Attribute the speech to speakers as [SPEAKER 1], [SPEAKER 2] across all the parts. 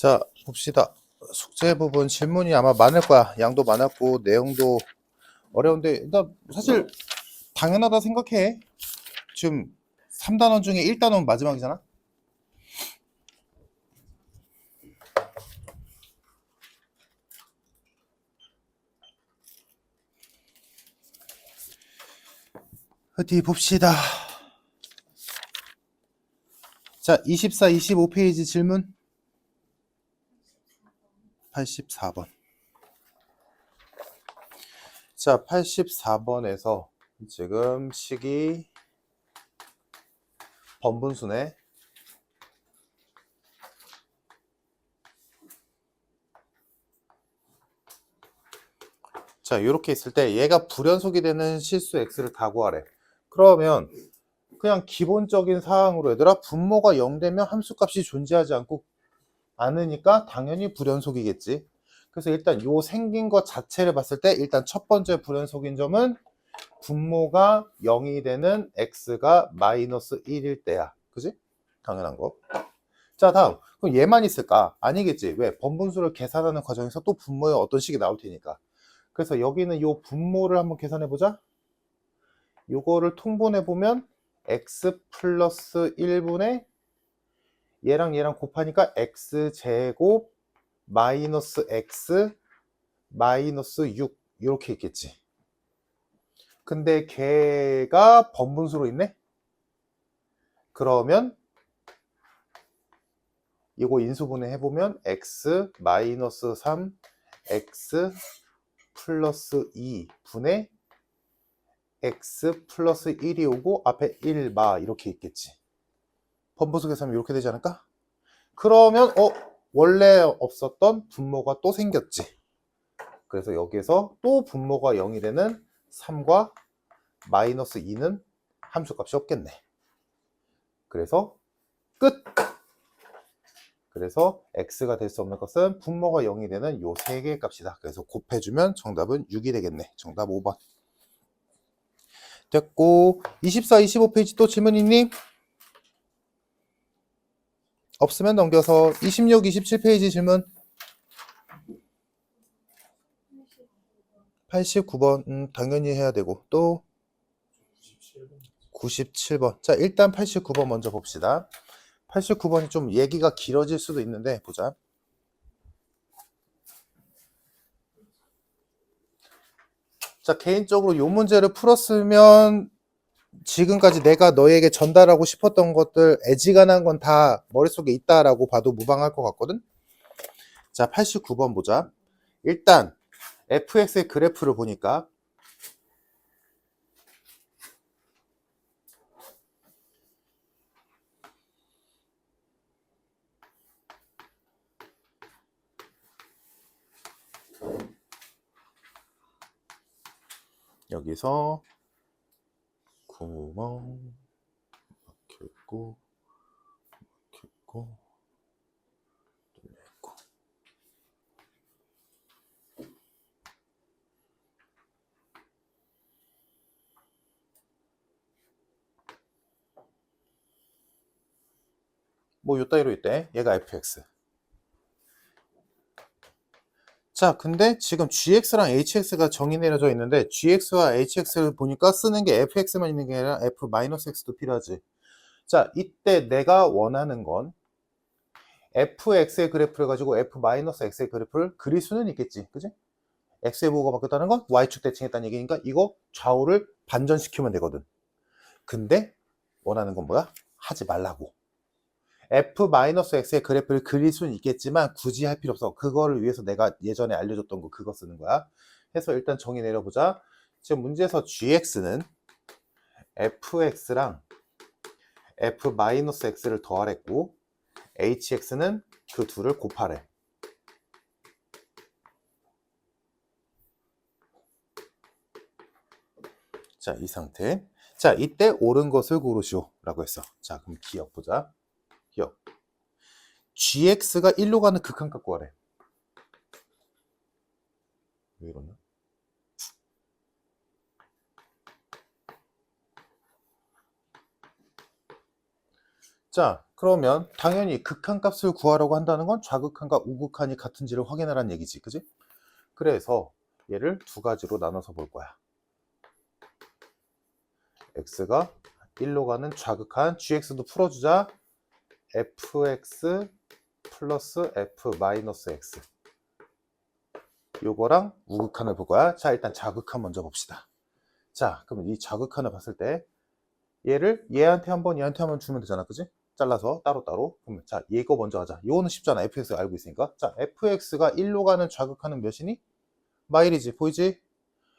[SPEAKER 1] 자, 봅시다. 숙제 부분 질문이 아마 많을 거야. 양도 많았고 내용도 어려운데 일단 사실 당연하다 생각해. 지금 3단원 중에 1단원 마지막이잖아. 어디 봅시다. 자, 24, 25페이지 질문 84번. 자, 84번에서 지금 식이 번분수네. 자, 이렇게 있을 때 얘가 불연속이 되는 실수 x를 다 구하래. 그러면 그냥 기본적인 사항으로 얘들아, 분모가 0 되면 함수값이 존재하지 않으니까 당연히 불연속이겠지. 그래서 일단 요 생긴 것 자체를 봤을 때 일단 첫 번째 불연속인 점은 분모가 0이 되는 x가 마이너스 1일 때야. 그지? 당연한 거. 자, 다음. 그럼 얘만 있을까? 아니겠지. 왜? 번분수를 계산하는 과정에서 또 분모의 어떤 식이 나올 테니까. 그래서 여기는 요 분모를 한번 계산해 보자. 요거를 통분해 보면 x 플러스 1분의 얘랑 얘랑 곱하니까 x제곱 마이너스 x 마이너스 6 이렇게 있겠지. 근데 걔가 번분수로 있네? 그러면 이거 인수분해 해보면 x 마이너스 3 x 플러스 2 분의 x 플러스 1이 오고 앞에 1마 이렇게 있겠지. 번분수 계산하면 이렇게 되지 않을까? 그러면 원래 없었던 분모가 또 생겼지. 그래서 여기에서 또 분모가 0이 되는 3과 마이너스 2는 함수값이 없겠네. 그래서 끝! 그래서 x가 될 수 없는 것은 분모가 0이 되는 요 세 개의 값이다. 그래서 곱해주면 정답은 6이 되겠네. 정답 5번. 됐고 24, 25페이지 또 질문 있니? 없으면 넘겨서 26, 27페이지 질문 89번 당연히 해야 되고 또 97번. 자, 일단 89번 먼저 봅시다. 89번이 좀 얘기가 길어질 수도 있는데 보자. 자, 개인적으로 이 문제를 풀었으면 지금까지 내가 너에게 전달하고 싶었던 것들 애지간한 건 다 머릿속에 있다라고 봐도 무방할 것 같거든. 자, 89번 보자. 일단 fx의 그래프를 보니까 여기서 구멍 막혀있고 막혀있고 뚫려있고 뭐 요따위로 있대. 얘가 fx. 자, 근데 지금 gx랑 hx가 정의 내려져 있는데 gx와 hx를 보니까 쓰는 게 fx만 있는 게 아니라 f-x도 필요하지. 자, 이때 내가 원하는 건 fx의 그래프를 가지고 f-x의 그래프를 그릴 수는 있겠지. 그지? x의 부호가 바뀌었다는 건 y축 대칭했다는 얘기니까 이거 좌우를 반전시키면 되거든. 근데 원하는 건 뭐야? 하지 말라고. f-x의 그래프를 그릴 수는 있겠지만 굳이 할 필요 없어. 그거를 위해서 내가 예전에 알려줬던 거 그거 쓰는 거야. 해서 일단 정의 내려보자. 지금 문제에서 gx는 fx랑 f-x를 더하랬고 hx는 그 둘을 곱하래. 자, 이 상태. 자, 이때 옳은 것을 고르시오 라고 했어. 자, 그럼 기억 보자. 기억. gx가 1로 가는 극한값 구하래. 왜 이러냐? 자, 그러면 당연히 극한값을 구하려고 한다는 건 좌극한과 우극한이 같은지를 확인하라는 얘기지, 그지? 그래서 얘를 두 가지로 나눠서 볼 거야. x가 1로 가는 좌극한 gx도 풀어주자. fx 플러스 f 마이너스 x, 요거랑 우극한을 볼 거야. 자, 일단 좌극한 먼저 봅시다. 자, 그러면 이 좌극한을 봤을 때 얘를 얘한테 한번 얘한테 한번 주면 되잖아, 그지? 잘라서 따로따로. 그러면 자, 얘거 먼저 하자. 요거는 쉽잖아, fx 알고 있으니까. 자, fx가 1로 가는 좌극한은 몇이니? 마일이지, 보이지?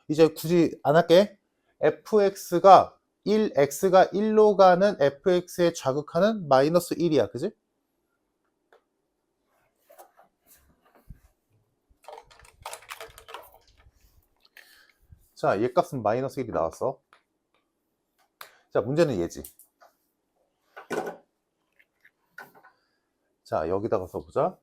[SPEAKER 1] 이제 굳이 안 할게. fx가 x가 1로 가는 fx의 좌극한은 마이너스 1이야, 그지? 자, 얘 값은 마이너스 1이 나왔어. 자, 문제는 얘지. 자, 여기다가 써보자.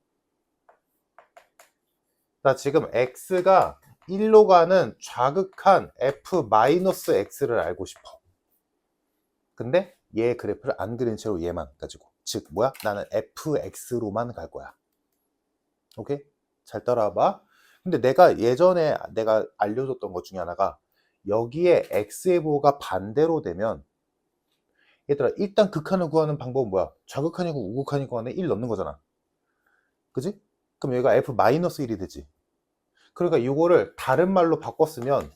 [SPEAKER 1] 자, 지금 x가 1로 가는 좌극한 f-x를 알고 싶어. 근데 얘 그래프를 안 그린 채로 얘만 가지고. 즉, 뭐야? 나는 fx로만 갈 거야. 오케이? 잘 따라와봐. 근데 예전에 내가 알려줬던 것 중에 하나가 여기에 x의 부호가 반대로 되면 얘들아, 일단 극한을 구하는 방법은 뭐야? 좌극한이고 우극한이고 안에 1 넣는 거잖아. 그지? 그럼 여기가 f-1이 되지. 그러니까 이거를 다른 말로 바꿨으면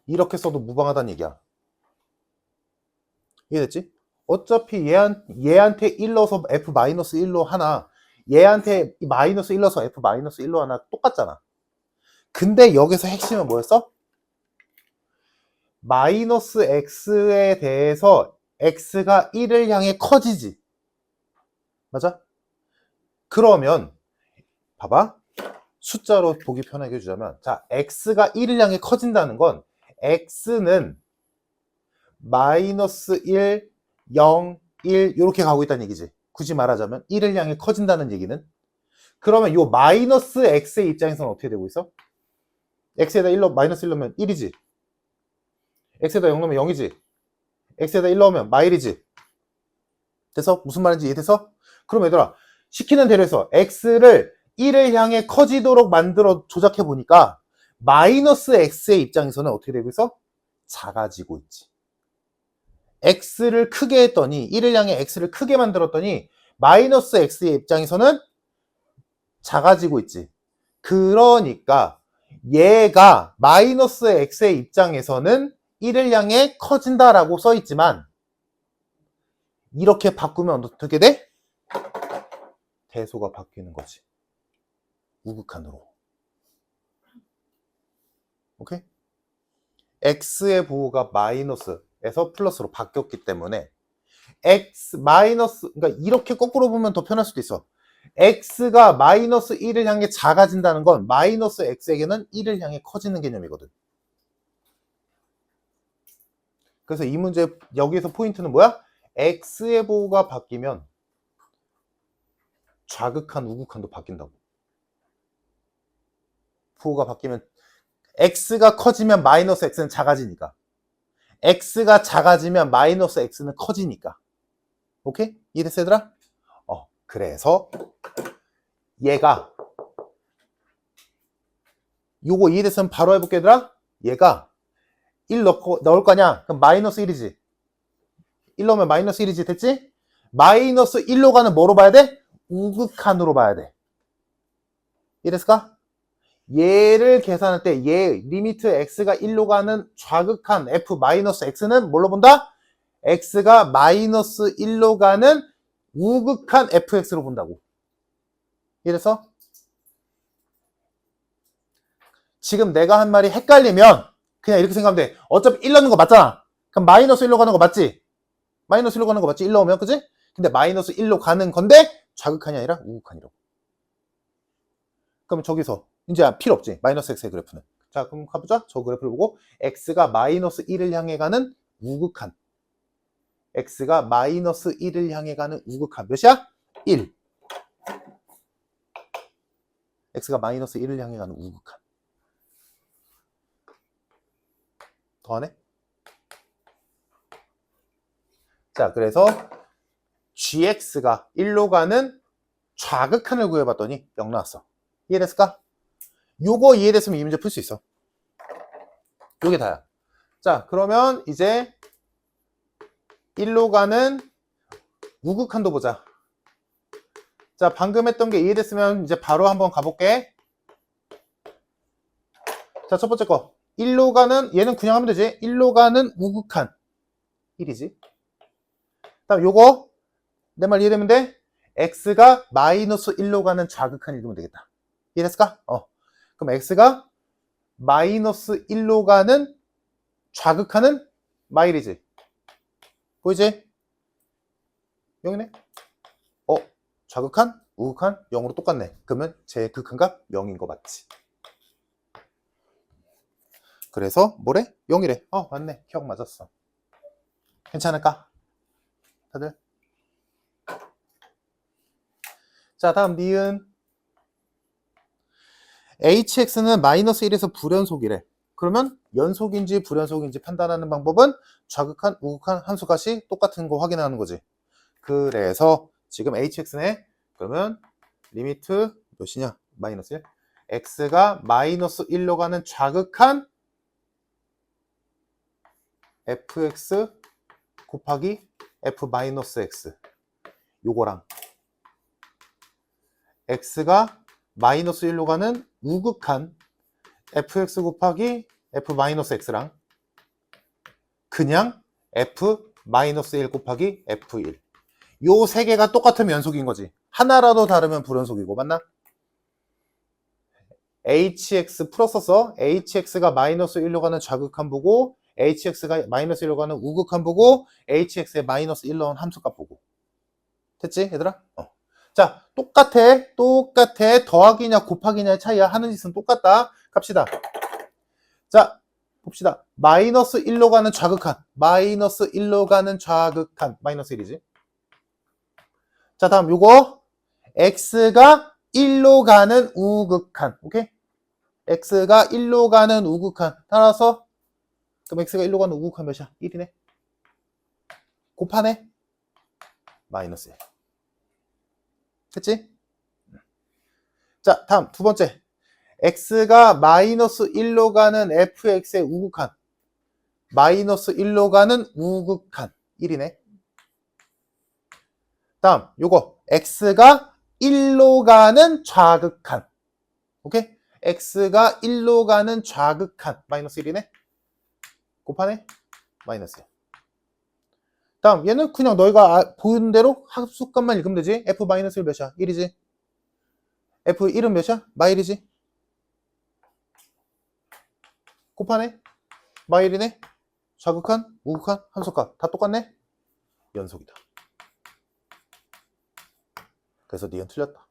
[SPEAKER 1] 이렇게 써도 무방하다는 얘기야. 이해됐지? 어차피 얘한테 1 넣어서 f-1로 하나, 얘한테 마이너스 1 넣어서 f-1로 하나 똑같잖아. 근데 여기서 핵심은 뭐였어? 마이너스 x에 대해서 x가 1을 향해 커지지. 맞아? 그러면 봐봐. 숫자로 보기 편하게 해주자면, 자, x가 1을 향해 커진다는 건 x는 마이너스 1, 0, 1 이렇게 가고 있다는 얘기지. 굳이 말하자면 1을 향해 커진다는 얘기는, 그러면 이 마이너스 x의 입장에서는 어떻게 되고 있어? x에다 1 넣으면 마이너스 1 넣으면 1이지. x에다 0 넣으면 0이지. x에다 1 넣으면 마일이지. 돼서? 무슨 말인지 이해돼서? 그럼 얘들아, 시키는 대로 해서 x를 1을 향해 커지도록 만들어 조작해 보니까 마이너스 x의 입장에서는 어떻게 되고 있어? 작아지고 있지. x를 크게 했더니 1을 향해 x를 크게 만들었더니 마이너스 x의 입장에서는 작아지고 있지. 그러니까 얘가 마이너스 x의 입장에서는 1을 향해 커진다라고 써 있지만 이렇게 바꾸면 어떻게 돼? 대소가 바뀌는 거지. 우극한으로. 오케이? x의 부호가 마이너스에서 플러스로 바뀌었기 때문에 x 마이너스, 그러니까 이렇게 거꾸로 보면 더 편할 수도 있어. x가 마이너스 1을 향해 작아진다는 건 마이너스 x에게는 1을 향해 커지는 개념이거든. 그래서 이 문제 여기서 포인트는 뭐야? x의 부호가 바뀌면 좌극한, 우극한도 바뀐다고. 부호가 바뀌면 x가 커지면 마이너스 x는 작아지니까, x가 작아지면 마이너스 x는 커지니까. 오케이? 이해됐어 얘들아? 그래서 얘가 요거 이해됐으면 바로 해볼게 얘들아. 얘가 1 넣을 거냐? 그럼 마이너스 1이지. 1 넣으면 마이너스 1이지. 됐지? 마이너스 1로 가는 뭐로 봐야 돼? 우극한으로 봐야 돼. 이해됐을까? 얘를 계산할 때 얘 리미트 x가 1로 가는 좌극한 f-x는 뭘로 본다? x가 마이너스 1로 가는 우극한 fx로 본다고. 이래서 지금 내가 한 말이 헷갈리면 그냥 이렇게 생각하면 돼. 어차피 1 넣는 거 맞잖아. 그럼 마이너스 1로 가는 거 맞지? 마이너스 1로 가는 거 맞지? 1 넣으면, 그지? 근데 마이너스 1로 가는 건데 좌극한이 아니라 우극한이라고. 그럼 저기서 이제 필요 없지. 마이너스 x의 그래프는. 자, 그럼 가보자. 저 그래프를 보고 x가 마이너스 1을 향해 가는 우극한, x가 마이너스 1을 향해 가는 우극한 몇이야? 1. x가 마이너스 1을 향해 가는 우극한. 더하네? 자, 그래서 gx가 1로 가는 좌극한을 구해봤더니 0 나왔어. 이해됐을까? 요거 이해됐으면 이 문제 풀 수 있어. 요게 다야. 자, 그러면 이제 1로 가는 우극한도 보자. 자, 방금 했던 게 이해됐으면 이제 바로 한번 가볼게. 자, 첫 번째 거. 1로 가는, 얘는 그냥 하면 되지. 1로 가는 우극한. 1이지. 다음 요거, 내 말 이해되면 돼? x가 마이너스 1로 가는 좌극한 읽으면 되겠다. 이해됐을까? 그럼 x가 마이너스 1로 가는 좌극한은 마일이지. 보이지? 0이네? 좌극한, 우극한, 0으로 똑같네. 그러면 제 극한값 0인 거 맞지? 그래서 뭐래? 0이래. 맞네. 기억 맞았어. 괜찮을까? 다들? 자, 다음 니은. hx는 마이너스 1에서 불연속이래. 그러면 연속인지 불연속인지 판단하는 방법은 좌극한, 우극한 함수값이 똑같은 거 확인하는 거지. 그래서 지금 hx네. 그러면 리미트 몇이냐? 마이너스 1. x가 마이너스 1로 가는 좌극한 fx 곱하기 f 마이너스 x. 요거랑 x가 마이너스 1로 가는 우극한 fx 곱하기 f 마이너스 x랑 그냥 f 마이너스 1 곱하기 f1. 요 세 개가 똑같으면 연속인 거지. 하나라도 다르면 불연속이고, 맞나? hx 풀었었어. hx가 마이너스 1로 가는 좌극한 보고 hx가 마이너스 1로 가는 우극한 보고 hx에 마이너스 1 넣은 함수값 보고. 됐지 얘들아? 자, 똑같아. 더하기냐 곱하기냐의 차이야. 하는 짓은 똑같다. 갑시다. 자, 봅시다. 마이너스 1로 가는 좌극한. 마이너스 1로 가는 좌극한. 마이너스 1이지. 자, 다음 요거 x가 1로 가는 우극한. 오케이? x가 1로 가는 우극한. 따라서 그럼 x가 1로 가는 우극한 몇이야? 1이네. 곱하네. 마이너스 1. 됐지? 자, 다음 두 번째. x가 마이너스 1로 가는 fx의 우극한. 마이너스 1로 가는 우극한. 1이네. 다음 요거 x가 1로 가는 좌극한. 오케이? x가 1로 가는 좌극한. 마이너스 1이네. 곱하네. 마이너스 1. 다음 얘는 그냥 너희가 보는 대로 합수값만 읽으면 되지. f 마이너스 1 몇이야? 1이지. f1은 몇이야? 마일이지. 곱하네. 마일이네. 좌극한, 우극한, 함수값 다 똑같네. 연속이다. 그래서 니은 틀렸다.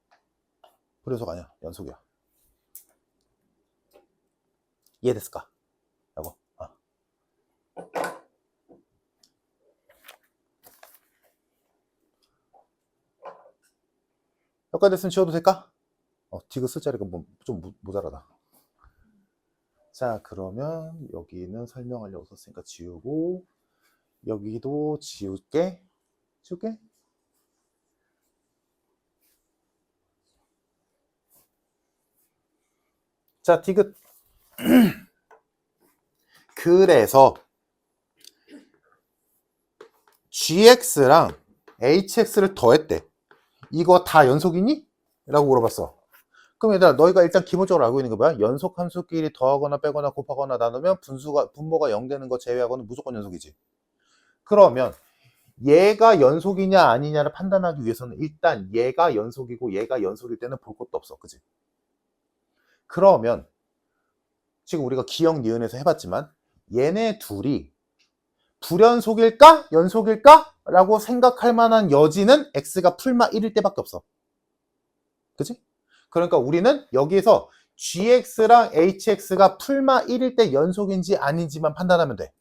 [SPEAKER 1] 불연속 아니야. 연속이야. 이해됐을까? 라고. 여기까지 됐으면 지워도 될까? 디귿 쓸 자리가 좀 모자라다. 자, 그러면 여기는 설명하려고 썼으니까 지우고 여기도 지울게. 자, 디귿. 그래서 gx랑 hx를 더했대. 이거 다 연속이니? 라고 물어봤어. 그럼 얘들아, 너희가 일단 기본적으로 알고 있는 거 뭐야? 연속 함수끼리 더하거나 빼거나 곱하거나 나누면 분모가 0 되는 거 제외하고는 무조건 연속이지. 그러면 얘가 연속이냐 아니냐를 판단하기 위해서는 일단 얘가 연속이고 얘가 연속일 때는 볼 것도 없어. 그지? 그러면 지금 우리가 기역 니은에서 해봤지만 얘네 둘이 불연속일까? 연속일까? 라고 생각할 만한 여지는 x가 풀마 1일 때밖에 없어. 그치? 그러니까 우리는 여기에서 gx랑 hx가 풀마 1일 때 연속인지 아닌지만 판단하면 돼.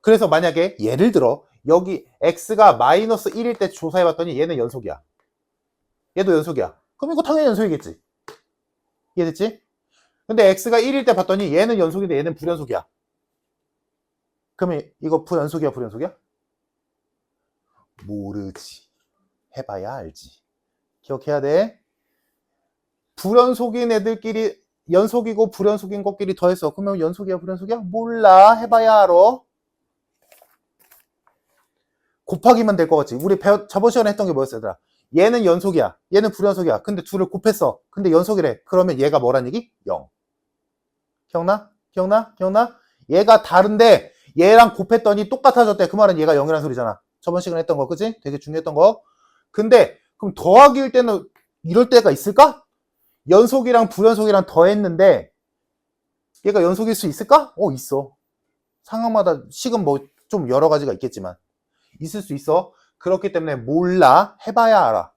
[SPEAKER 1] 그래서 만약에 예를 들어 여기 x가 마이너스 1일 때 조사해봤더니 얘는 연속이야. 얘도 연속이야. 그럼 이거 당연히 연속이겠지. 이해됐지? 근데 x가 1일 때 봤더니 얘는 연속인데 얘는 불연속이야. 그러면 이거 불연속이야, 불연속이야? 모르지. 해봐야 알지. 기억해야 돼. 불연속인 애들끼리 연속이고 불연속인 것끼리 더했어. 그러면 연속이야 불연속이야? 몰라. 해봐야 알아. 곱하기만 될 것 같지. 우리 저번 시간에 했던 게 뭐였어 얘들아? 얘는 연속이야. 얘는 불연속이야. 근데 둘을 곱했어. 근데 연속이래. 그러면 얘가 뭐란 얘기? 0. 기억나? 기억나? 기억나? 얘가 다른데 얘랑 곱했더니 똑같아졌대. 그 말은 얘가 0이란 소리잖아. 저번 시간에 했던 거, 그치? 되게 중요했던 거. 근데 그럼 더하기일 때는 이럴 때가 있을까? 연속이랑 불연속이랑 더했는데 얘가 연속일 수 있을까? 있어. 상황마다 식은 뭐 좀 여러 가지가 있겠지만 있을 수 있어. 그렇기 때문에 몰라. 해봐야 알아.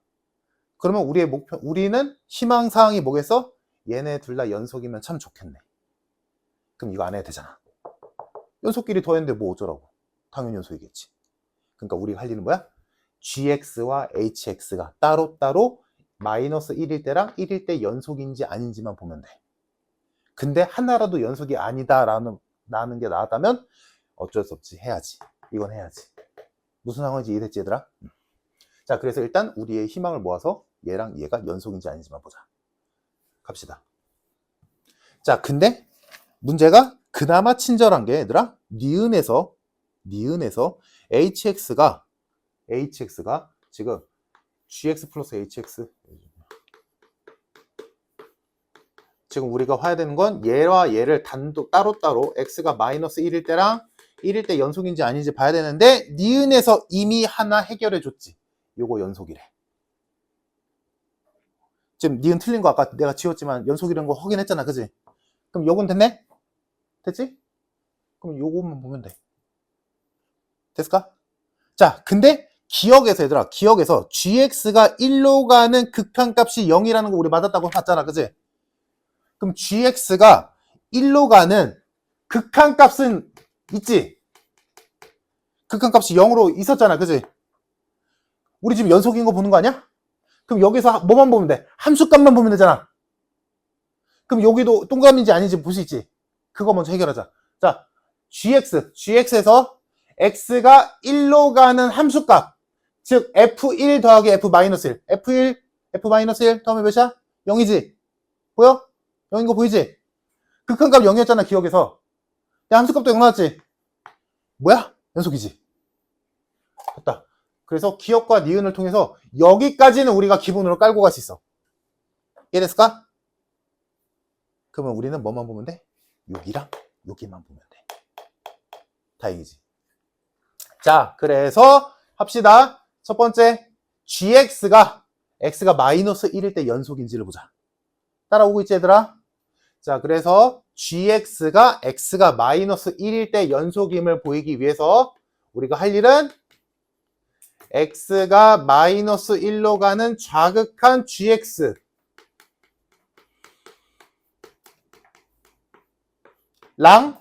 [SPEAKER 1] 그러면 우리의 목표, 우리는 희망사항이 뭐겠어? 얘네 둘 다 연속이면 참 좋겠네. 그럼 이거 안 해도 되잖아. 연속끼리 더했는데 뭐 어쩌라고. 당연히 연속이겠지. 그러니까 우리가 할 일은 뭐야? gx와 hx가 따로따로 마이너스 1일 때랑 1일 때 연속인지 아닌지만 보면 돼. 근데 하나라도 연속이 아니다라는 게 나왔다면 어쩔 수 없지. 해야지. 이건 해야지. 무슨 상황인지 이해됐지 얘들아? 자, 그래서 일단 우리의 희망을 모아서 얘랑 얘가 연속인지 아닌지만 보자. 갑시다. 자, 근데 문제가 그나마 친절한 게 얘들아, 니은에서 hx가 지금 gx 플러스 hx, 지금 우리가 봐야 되는 건 얘와 얘를 단독 따로따로 x가 마이너스 1일 때랑 1일 때 연속인지 아닌지 봐야 되는데 니은에서 이미 하나 해결해 줬지. 요거 연속이래. 지금 니은 틀린 거 아까 내가 지웠지만 연속이라는 거 확인했잖아. 그지? 그럼 요건 됐네? 됐지? 그럼 요것만 보면 돼. 됐을까? 자, 근데 기억에서 얘들아, 기억에서 gx가 1로 가는 극한값이 0이라는 거 우리 맞았다고 봤잖아. 그지? 그럼 gx가 1로 가는 극한값은 있지? 극한값이 0으로 있었잖아. 그지? 우리 지금 연속인 거 보는 거 아니야? 그럼 여기서 뭐만 보면 돼? 함수값만 보면 되잖아. 그럼 여기도 동그라미인지 아닌지 볼 수 있지? 그거 먼저 해결하자. 자, gx에서 x가 1로 가는 함수값, 즉 f1 더하기 f-1, f1, f-1 다음에 몇이야? 0이지? 보여? 0인 거 보이지? 극한값 0이었잖아 기억에서. 야, 함수값도 0 나왔지? 뭐야? 연속이지? 됐다. 그래서 기억과 니은을 통해서 여기까지는 우리가 기본으로 깔고 갈 수 있어. 이해됐을까? 그러면 우리는 뭐만 보면 돼? 여기랑 여기만 보면 돼. 다행이지. 자, 그래서 합시다. 첫 번째, gx가 x가 마이너스 1일 때 연속인지를 보자. 따라오고 있지 얘들아? 자, 그래서 gx가 x가 마이너스 1일 때 연속임을 보이기 위해서 우리가 할 일은 x가 마이너스 1로 가는 좌극한 gx 랑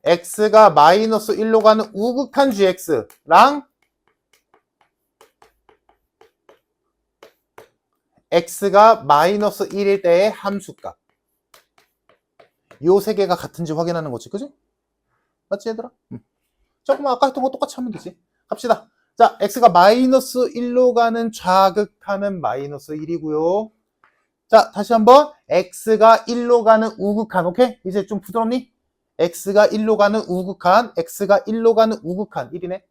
[SPEAKER 1] x가 마이너스 1로 가는 우극한 gx랑 x가 마이너스 1일 때의 함수값, 요 세 개가 같은지 확인하는 거지. 그지? 맞지 얘들아? 조금만 아까 했던 거 똑같이 하면 되지. 갑시다. 자, x가 마이너스 1로 가는 좌극한은 마이너스 1이고요. 자, 다시 한번 x가 1로 가는 우극한. 오케이? 이제 좀 부드럽니? x가 1로 가는 우극한, x가 1로 가는 우극한 1이네.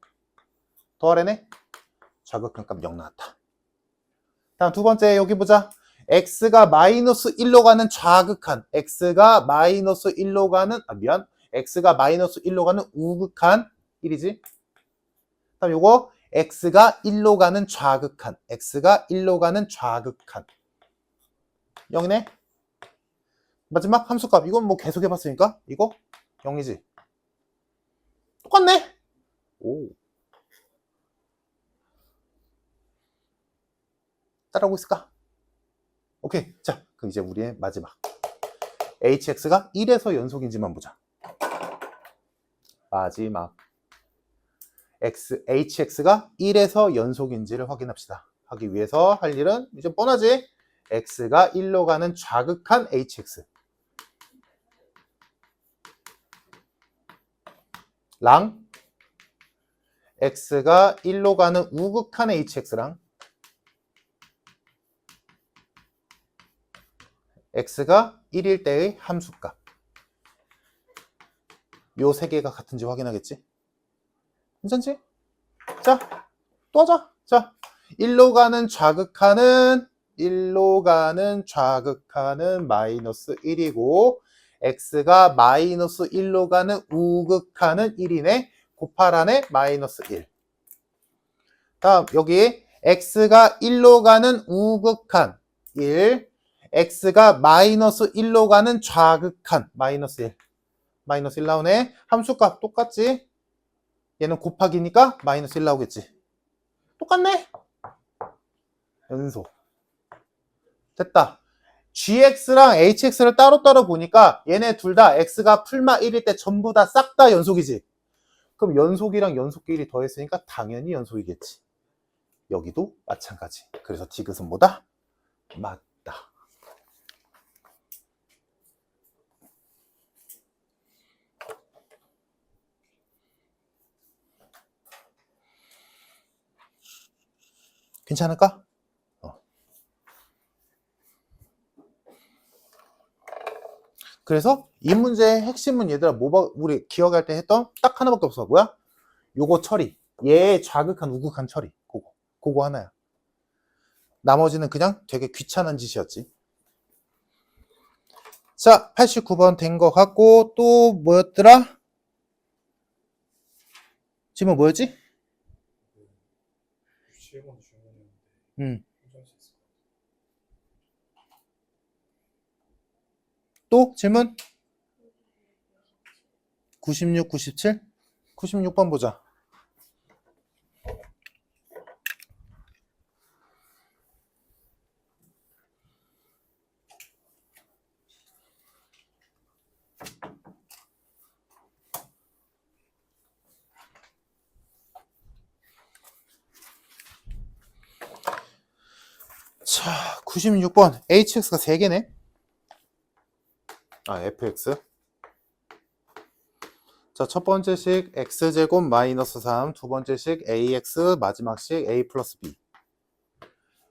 [SPEAKER 1] 더하래네. 좌극한 값 0 나왔다. 다음 두 번째 여기 보자. x가 마이너스 1로 가는 좌극한, x가 마이너스 1로 가는, x가 마이너스 1로 가는 우극한 1이지. 다음 요거 x가 1로 가는 좌극한, x가 1로 가는 좌극한 0이네. 마지막 함수값, 이건 뭐 계속 해봤으니까 이거 0이지. 똑같네. 오. 따라오고 있을까? 오케이. 자, 그럼 이제 우리의 마지막 hx가 1에서 연속인지만 보자. 마지막 hx가 1에서 연속인지를 확인합시다. 하기 위해서 할 일은 이제 뻔하지. x가 1로 가는 좌극한 hx 랑 x가 1로 가는 우극한 hx랑 x가 1일 때의 함수값. 요 세 개가 같은지 확인하겠지? 괜찮지? 자, 또 하자. 자, 1로 가는 좌극하는 마이너스 1이고 x가 마이너스 1로 가는 우극하는 1이네. 곱하라네 마이너스 1. 다음 여기 x가 1로 가는 우극한 1, x가 마이너스 1로 가는 좌극한 마이너스 1. 마이너스 1 나오네. 함수값 똑같지? 얘는 곱하기니까 마이너스 1 나오겠지. 똑같네? 연소. 됐다. gx랑 hx를 따로따로 보니까 얘네 둘 다 x가 풀마 1일 때 전부 다 싹 다 연속이지. 그럼 연속이랑 연속끼리 더했으니까 당연히 연속이겠지. 여기도 마찬가지. 그래서 디귿은 뭐다? 맞다. 괜찮을까? 그래서 이 문제의 핵심은 얘들아 우리 기억할 때 했던 딱 하나밖에 없어. 뭐야? 요거 처리. 얘의 좌극한 우극한 처리. 그거 하나야. 나머지는 그냥 되게 귀찮은 짓이었지. 자, 89번 된 거 같고 또 뭐였더라? 지금 뭐였지? 또 질문? 96, 97? 96번 보자. 자, 96번 hx가 3개네. fx. 자, 첫 번째 식 x제곱 마이너스 3, 두 번째 식 ax, 마지막 식 a 플러스 b.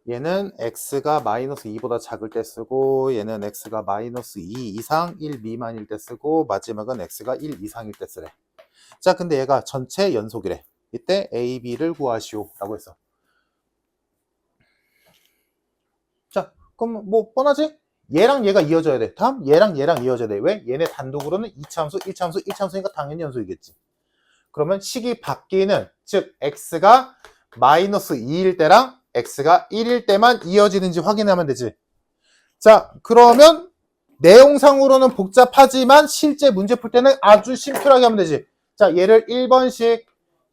[SPEAKER 1] 얘는 x가 마이너스 2보다 작을 때 쓰고 얘는 x가 마이너스 2 이상 1 미만일 때 쓰고 마지막은 x가 1 이상일 때 쓰래. 자, 근데 얘가 전체 연속이래. 이때 a, b를 구하시오 라고 했어. 자, 그럼 뭐 뻔하지? 얘랑 얘가 이어져야 돼. 다음 얘랑 얘랑 이어져야 돼. 왜? 얘네 단독으로는 2차함수, 1차함수, 1차함수니까 당연히 연속이겠지. 그러면 식이 바뀌는, 즉 x가 마이너스 2일 때랑 x가 1일 때만 이어지는지 확인하면 되지. 자, 그러면 내용상으로는 복잡하지만 실제 문제 풀 때는 아주 심플하게 하면 되지. 자, 얘를 1번씩,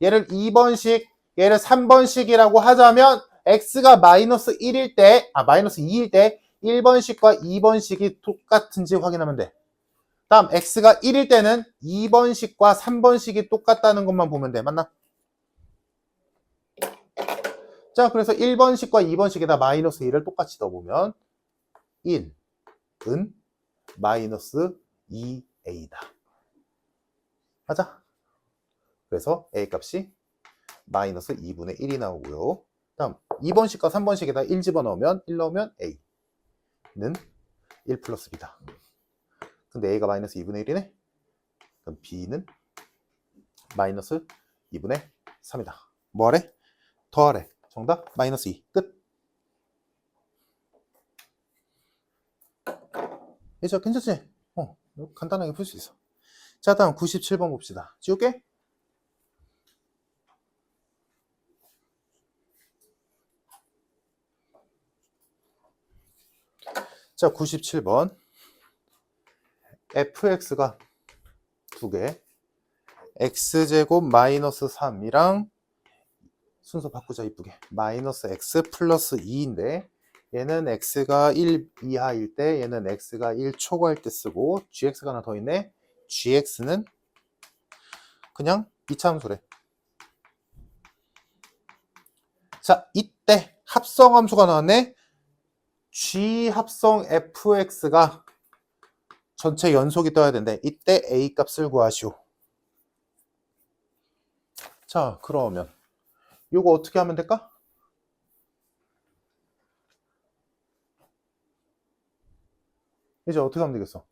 [SPEAKER 1] 얘를 2번씩, 얘를 3번씩이라고 하자면 x가 마이너스 1일 때, 마이너스 2일 때 1번씩과 2번씩이 똑같은지 확인하면 돼. 다음 x가 1일 때는 2번씩과 3번씩이 똑같다는 것만 보면 돼. 맞나? 자, 그래서 1번씩과 2번씩에다 마이너스 1을 똑같이 넣어보면 1은 마이너스 2a다. 맞아? 그래서 a 값이 마이너스 2분의 1이 나오고요. 다음 2번씩과 3번씩에다 1 집어넣으면 1 넣으면 a는 1 플러스 b다. 근데 a가 마이너스 2분의 1이네? 그럼 b는 마이너스 2분의 3이다. 뭐하래? 더하래. 정답 마이너스 2. 끝. 이제 괜찮지? 간단하게 풀 수 있어. 자, 다음 97번 봅시다. 지울게. 자, 97번. fx가 2개, x제곱 마이너스 3이랑 순서 바꾸자 이쁘게. 마이너스 x 플러스 2인데 얘는 x가 1 이하일 때 얘는 x가 1 초과일 때 쓰고 gx가 하나 더 있네. gx는 그냥 이차함수래. 자, 이때 합성함수가 나왔네. g 합성 fx가 전체 연속이 떠야 되는데 이때 a 값을 구하시오. 자, 그러면 이거 어떻게 하면 될까? 이제 어떻게 하면 되겠어?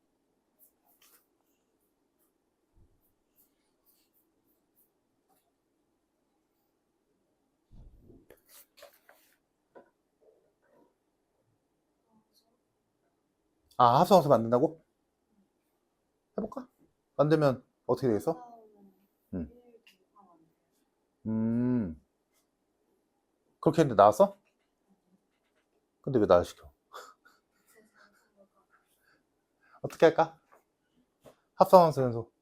[SPEAKER 1] 아, 합성함수 만든다고? 해볼까? 만들면 어떻게 되겠어? 음, 그렇게 했는데 나왔어? 근데 왜 나를 시켜? 어떻게 할까? 합성함수 연속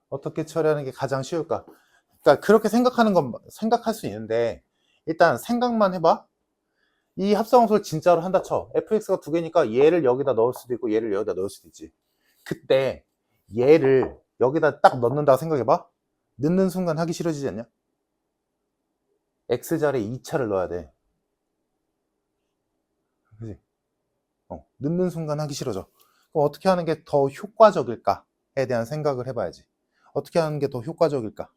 [SPEAKER 1] 어떻게 처리하는 게 가장 쉬울까? 그러니까 그렇게 생각하는 건 생각할 수 있는데 일단 생각만 해봐. 이 합성함수를 진짜로 한다 쳐. fx가 두 개니까 얘를 여기다 넣을 수도 있고 얘를 여기다 넣을 수도 있지. 그때 얘를 여기다 딱 넣는다고 생각해봐. 넣는 순간 하기 싫어지지 않냐? x자리에 2차를 넣어야 돼. 그치? 넣는 순간 하기 싫어져. 그럼 어떻게 하는 게 더 효과적일까에 대한 생각을 해봐야지. 어떻게 하는 게 더 효과적일까?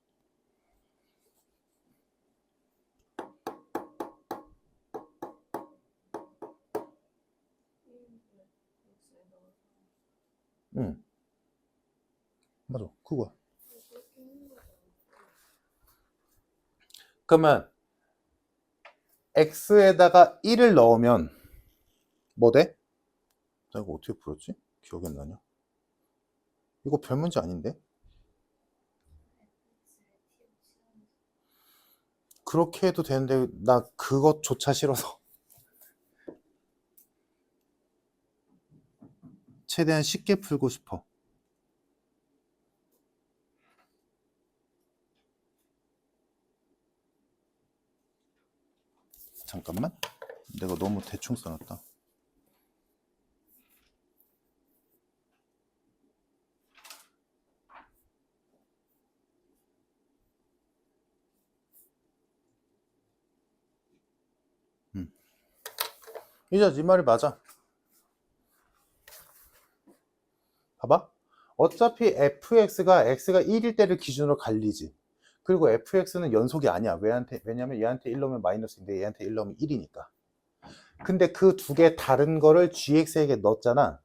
[SPEAKER 1] 응, 맞아. 그거야. 그러면 x에다가 1을 넣으면 뭐 돼? 나 이거 어떻게 풀었지? 기억이 안 나냐? 이거 별 문제 아닌데? 그렇게 해도 되는데 나 그것조차 싫어서 최대한 쉽게 풀고 싶어. 잠깐만. 내가 너무 대충 써놨다. 이제 네 말이 맞아. 봐봐. 어차피 fx가 x가 1일 때를 기준으로 갈리지. 그리고 fx는 연속이 아니야. 왜냐면 얘한테 1 넣으면 마이너스인데 얘한테 1 넣으면 1이니까. 근데 그 두 개 다른 거를 gx에게 넣었잖아.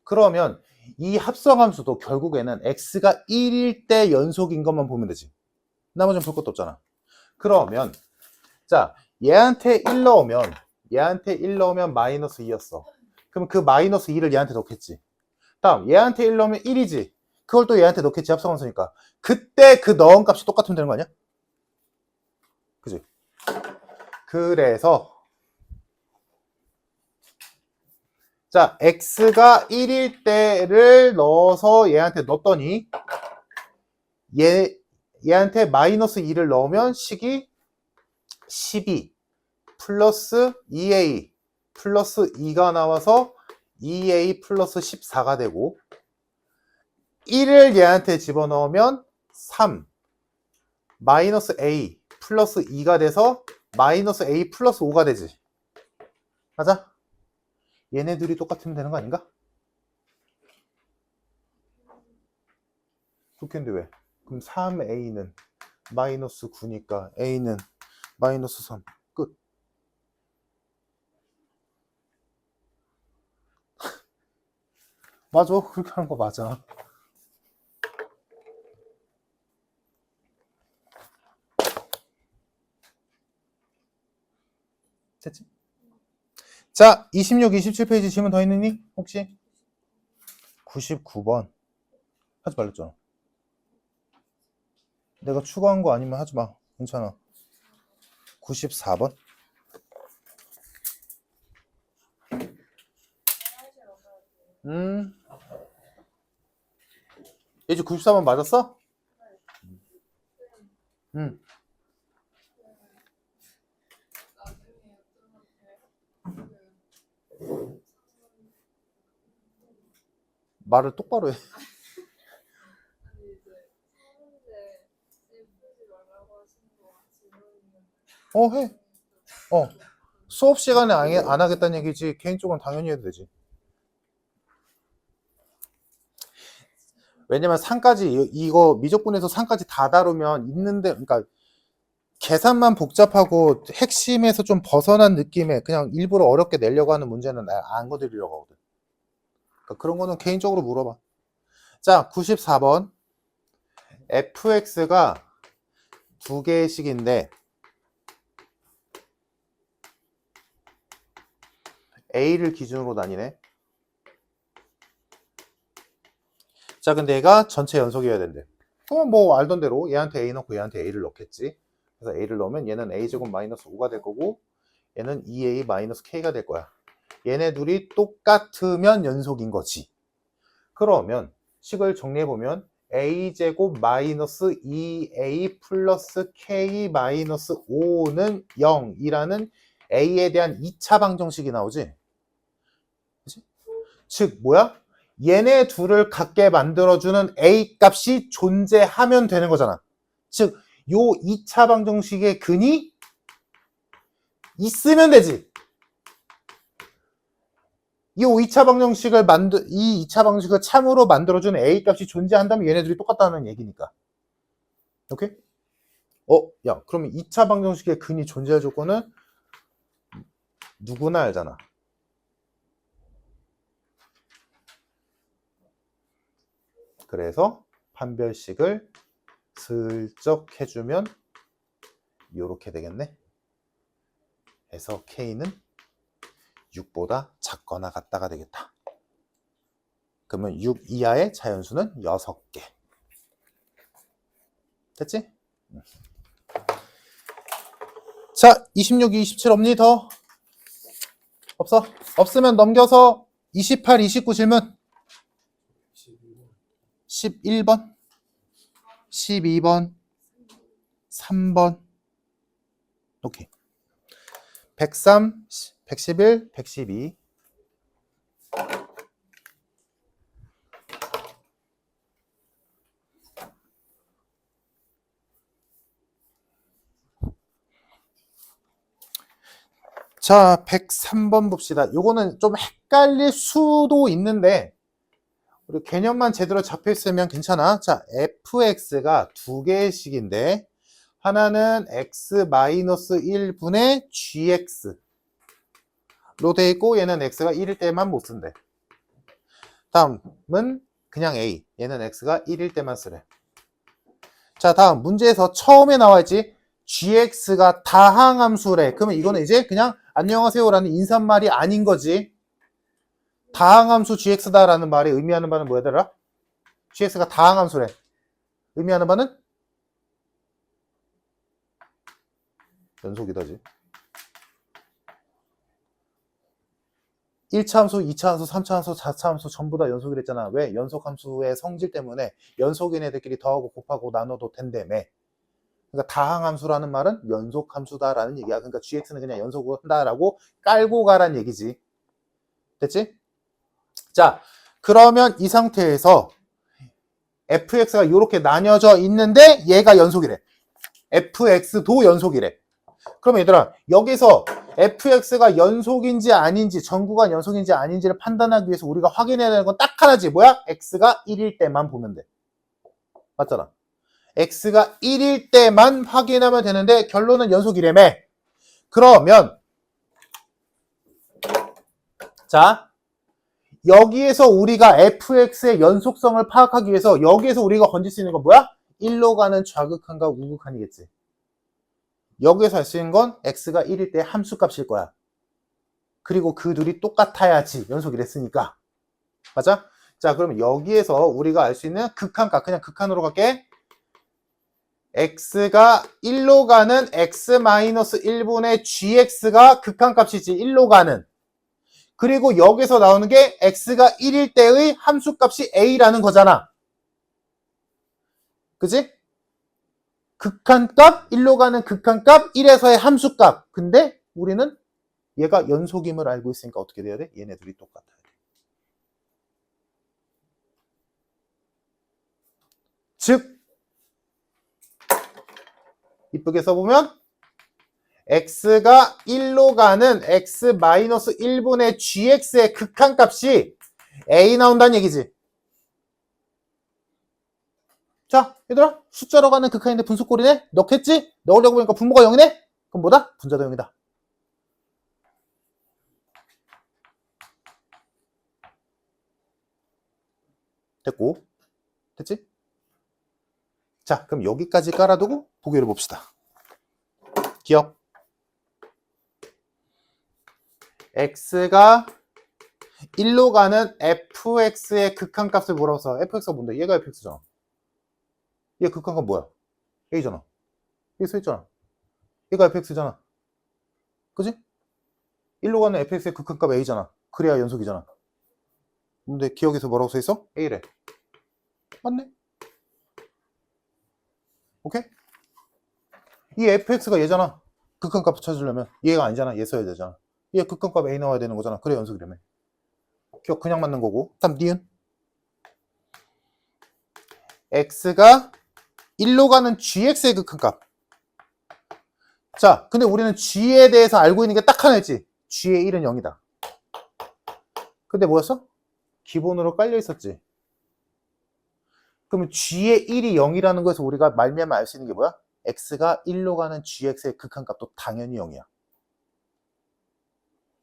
[SPEAKER 1] 그러면 이 합성함수도 결국에는 x가 1일 때 연속인 것만 보면 되지. 나머지는 볼 것도 없잖아. 그러면 자, 얘한테 1 넣으면 마이너스 2였어. 그럼 그 마이너스 2를 얘한테 넣겠지. 다음 얘한테 1 넣으면 1이지. 그걸 또 얘한테 넣겠지. 합성함수니까. 그때 그 넣은 값이 똑같으면 되는 거 아니야? 그지? 그래서 자, x가 1일 때를 넣어서 얘한테 넣었더니 얘한테 마이너스 2를 넣으면 식이 12 플러스 2a 플러스 2가 나와서 2a 플러스 14가 되고 1을 얘한테 집어넣으면 3 마이너스 a 플러스 2가 돼서 마이너스 a 플러스 5가 되지. 맞아? 얘네들이 똑같으면 되는 거 아닌가? 좋겠는데 왜? 그럼 3a는 마이너스 9니까 a는 마이너스 3 끝. 맞아. 그렇게 하는 거 맞아. 됐지? 자, 26, 27페이지 질문 더 있느니? 혹시? 99번. 하지 말랬잖아. 내가 추가한 거 아니면 하지 마. 괜찮아. 94번. 예지 94번 맞았어? 말을 똑바로 해. 해. 수업 시간에 안 하겠다는 얘기지. 개인적으로는 당연히 해도 되지. 왜냐면 상까지 이거 미적분에서 상까지 다 다루면 있는데 그러니까 계산만 복잡하고 핵심에서 좀 벗어난 느낌의 그냥 일부러 어렵게 내려고 하는 문제는 안 건드리려고 하거든. 그러니까 그런 거는 개인적으로 물어봐. 자, 94번. fx가 두 개의 식인데 a를 기준으로 나뉘네. 자, 근데 얘가 전체 연속이어야 된대. 그럼 뭐 알던 대로 얘한테 a 넣고 얘한테 a를 넣겠지. 그래서 a를 넣으면 얘는 a제곱 마이너스 5가 될 거고 얘는 2a 마이너스 k가 될 거야. 얘네 둘이 똑같으면 연속인 거지. 그러면 식을 정리해보면 a제곱 마이너스 2a 플러스 k 마이너스 5는 0이라는 a에 대한 2차 방정식이 나오지. 그치? 즉 뭐야? 얘네 둘을 같게 만들어주는 a 값이 존재하면 되는 거잖아. 즉 요 2차 방정식의 근이 있으면 되지. 이 2차 방정식을 참으로 만들어주는 a 값이 존재한다면 얘네들이 똑같다는 얘기니까. 오케이? 야, 그러면 2차 방정식의 근이 존재할 조건은 누구나 알잖아. 그래서 판별식을 슬쩍 해주면 요렇게 되겠네. 해서 K는 6보다 작거나 같다가 되겠다. 그러면 6 이하의 자연수는 6개. 됐지? 자, 26, 27 없니 더? 없어? 없으면 넘겨서 28, 29 질문. 11번, 12번, 3번. 오케이. 103, 111, 112. 자, 103번 봅시다. 요거는 좀 헷갈릴 수도 있는데 우리 개념만 제대로 잡혀 있으면 괜찮아. 자, fx가 두 개의 식인데 하나는 x-1분의 gx로 돼 있고 얘는 x가 1일 때만 못 쓴대. 다음은 그냥 a. 얘는 x가 1일 때만 쓰래. 자, 다음 문제에서 처음에 나와있지. gx가 다항함수래. 그러면 이거는 이제 그냥 안녕하세요라는 인사말이 아닌 거지. 다항함수 gx다라는 말이 의미하는 바는 뭐야더라? gx가 다항함수래. 의미하는 바는 연속이다지. 1차 함수, 2차 함수, 3차 함수, 4차 함수 전부 다 연속이랬잖아. 왜? 연속함수의 성질 때문에 연속인 애들끼리 더하고 곱하고 나눠도 된다며. 그러니까 다항함수라는 말은 연속함수다라는 얘기야. 그러니까 gx는 그냥 연속을 한다라고 깔고 가란 얘기지. 됐지? 자, 그러면 이 상태에서 fx가 이렇게 나뉘어져 있는데 얘가 연속이래. fx도 연속이래. 그럼 얘들아, 여기서 fx가 연속인지 아닌지, 전구간 연속인지 아닌지를 판단하기 위해서 우리가 확인해야 되는 건 딱 하나지. 뭐야? x가 1일 때만 보면 돼. 맞잖아. x가 1일 때만 확인하면 되는데 결론은 연속이래매. 그러면 자, 여기에서 우리가 fx의 연속성을 파악하기 위해서 여기에서 우리가 건질 수 있는 건 뭐야? 1로 가는 좌극한과 우극한이겠지. 여기에서 할 수 있는 건 x가 1일 때 함수값일 거야. 그리고 그 둘이 똑같아야지. 연속이랬으니까. 맞아? 자, 그러면 여기에서 우리가 알 수 있는 극한값, 그냥 극한으로 갈게. x가 1로 가는 x-1분의 gx가 극한값이지. 1로 가는. 그리고 여기서 나오는 게 x가 1일 때의 함수값이 a라는 거잖아. 그치? 극한값, 1로 가는 극한값, 1에서의 함수값. 근데 우리는 얘가 연속임을 알고 있으니까 어떻게 돼야 돼? 얘네들이 똑같아야 돼. 즉, 이쁘게 써보면 x가 1로 가는 x-1분의 gx의 극한값이 a 나온다는 얘기지. 얘들아, 숫자로 가는 극한인데 분수꼴이네? 넣겠지? 넣으려고 보니까 분모가 0이네? 그럼 뭐다? 분자도 0이다. 됐고. 됐지? 자, 그럼 여기까지 깔아두고 보기를 봅시다. 기억. x가 1로 가는 fx의 극한값을 뭐라고 써? fx가 뭔데? 얘가 fx잖아. 얘 극한값 뭐야? a잖아. 여기 써있잖아. 얘가 fx잖아. 그지? 1로 가는 fx의 극한값 a잖아. 그래야 연속이잖아. 근데 기억에서 뭐라고 써있어? a래. 맞네? 오케이? 이 fx가 얘잖아. 극한값 찾으려면 얘가 아니잖아. 얘 써야 되잖아. 얘 극한값 a 나와야 되는 거잖아. 그래 연속이라며. 기억 그냥 맞는 거고. 다음 니은. x가 1로 가는 gx의 극한값. 자, 근데 우리는 g에 대해서 알고 있는 게 딱 하나 있지. g의 1은 0이다. 근데 뭐였어? 기본으로 깔려 있었지. 그러면 g의 1이 0이라는 거에서 우리가 말미암아 알 수 있는 게 뭐야? x가 1로 가는 gx의 극한값도 당연히 0이야.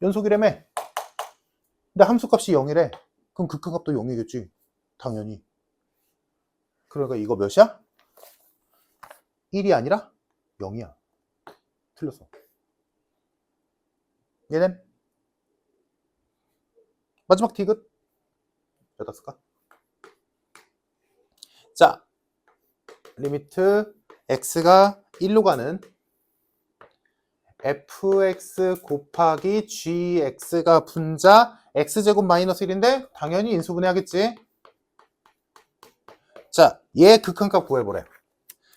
[SPEAKER 1] 연속이라며. 근데 함수값이 0이래. 그럼 극한값도 0이겠지. 당연히. 그러니까 이거 몇이야? 1이 아니라 0이야. 틀렸어. 얘는 마지막 디귿 몇다 쓸까? 자, 리미트 x가 1로 가는 fx 곱하기 gx가 분자 x제곱 마이너스 1인데 당연히 인수분해하겠지. 자, 얘 극한값 구해보래.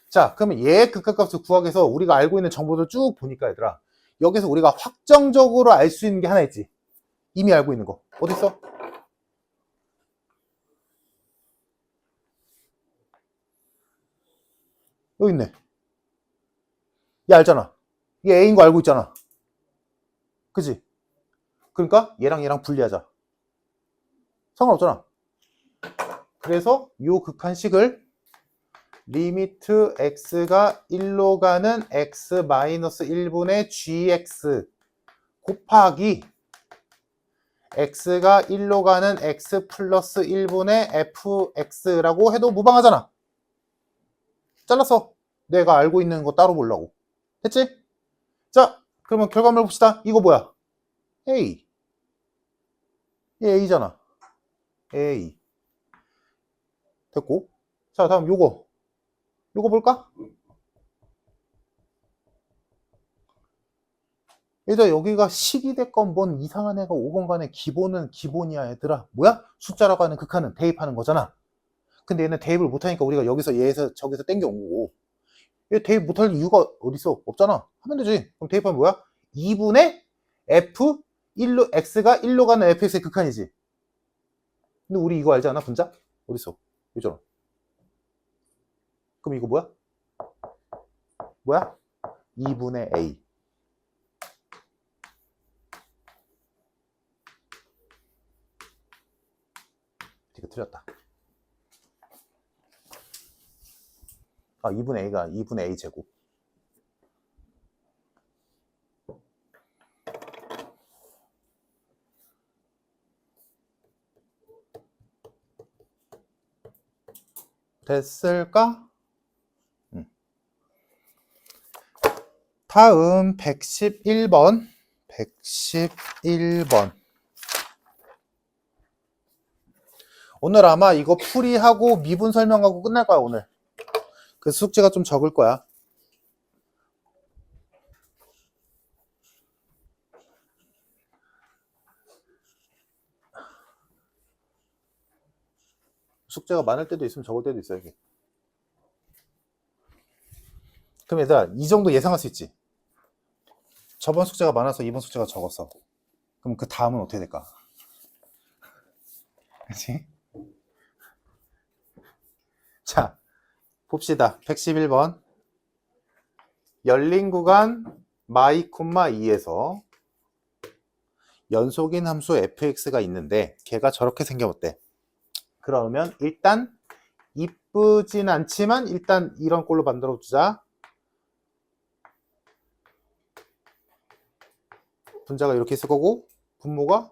[SPEAKER 1] 자, 그러면 얘 극한값을 구하기 위해서 우리가 알고 있는 정보들 쭉 보니까 얘들아, 여기서 우리가 확정적으로 알 수 있는 게 하나 있지. 이미 알고 있는 거. 어딨어? 여기 있네. 얘 알잖아. 얘 A인 거 알고 있잖아. 그지? 그러니까 얘랑 얘랑 분리하자. 상관없잖아. 그래서 요 극한식을 리미트 x가 1로 가는 x-1분의 gx 곱하기 x가 1로 가는 x 플러스 1분의 fx라고 해도 무방하잖아. 잘랐어. 내가 알고 있는 거 따로 보려고. 됐지? 자, 그러면 결과물 봅시다. 이거 뭐야? A. 얘 A잖아. A. 됐고. 자, 다음 요거. 요거 볼까? 얘들아, 여기가 식이 됐건 뭔 이상한 애가 오건 간에 기본은 기본이야, 얘들아. 뭐야? 숫자라고 하는 극한은 대입하는 거잖아. 근데 얘는 대입을 못하니까 우리가 여기서 얘에서 저기서 땡겨온 거고. 얘 대입 못할 이유가 어딨어? 없잖아. 하면 되지. 그럼 대입하면 뭐야? 2분의 f 1로 x가 1로 가는 fx의 극한이지. 근데 우리 이거 알지 않아? 분자? 어딨어? 여기잖아. 그럼 이거 뭐야? 뭐야? 2분의 a. 이거 틀렸다. 아, 2분의 a가 2분의 a 제곱. 됐을까? 다음 111번. 111번. 오늘 아마 이거 풀이하고 미분 설명하고 끝날 거야, 오늘. 그래서 숙제가 좀 적을 거야. 숙제가 많을 때도 있으면 적을 때도 있어요, 이게. 그럼 얘들아, 이 정도 예상할 수 있지? 저번 숙제가 많아서 이번 숙제가 적었어. 그럼 그 다음은 어떻게 될까? 그치? 자, 봅시다. 111번. 열린 구간 마이 콤마 2에서 연속인 함수 fx가 있는데 걔가 저렇게 생겨봤대. 그러면 일단 이쁘진 않지만 일단 이런 꼴로 만들어 두자. 분자가 이렇게 있을 거고 분모가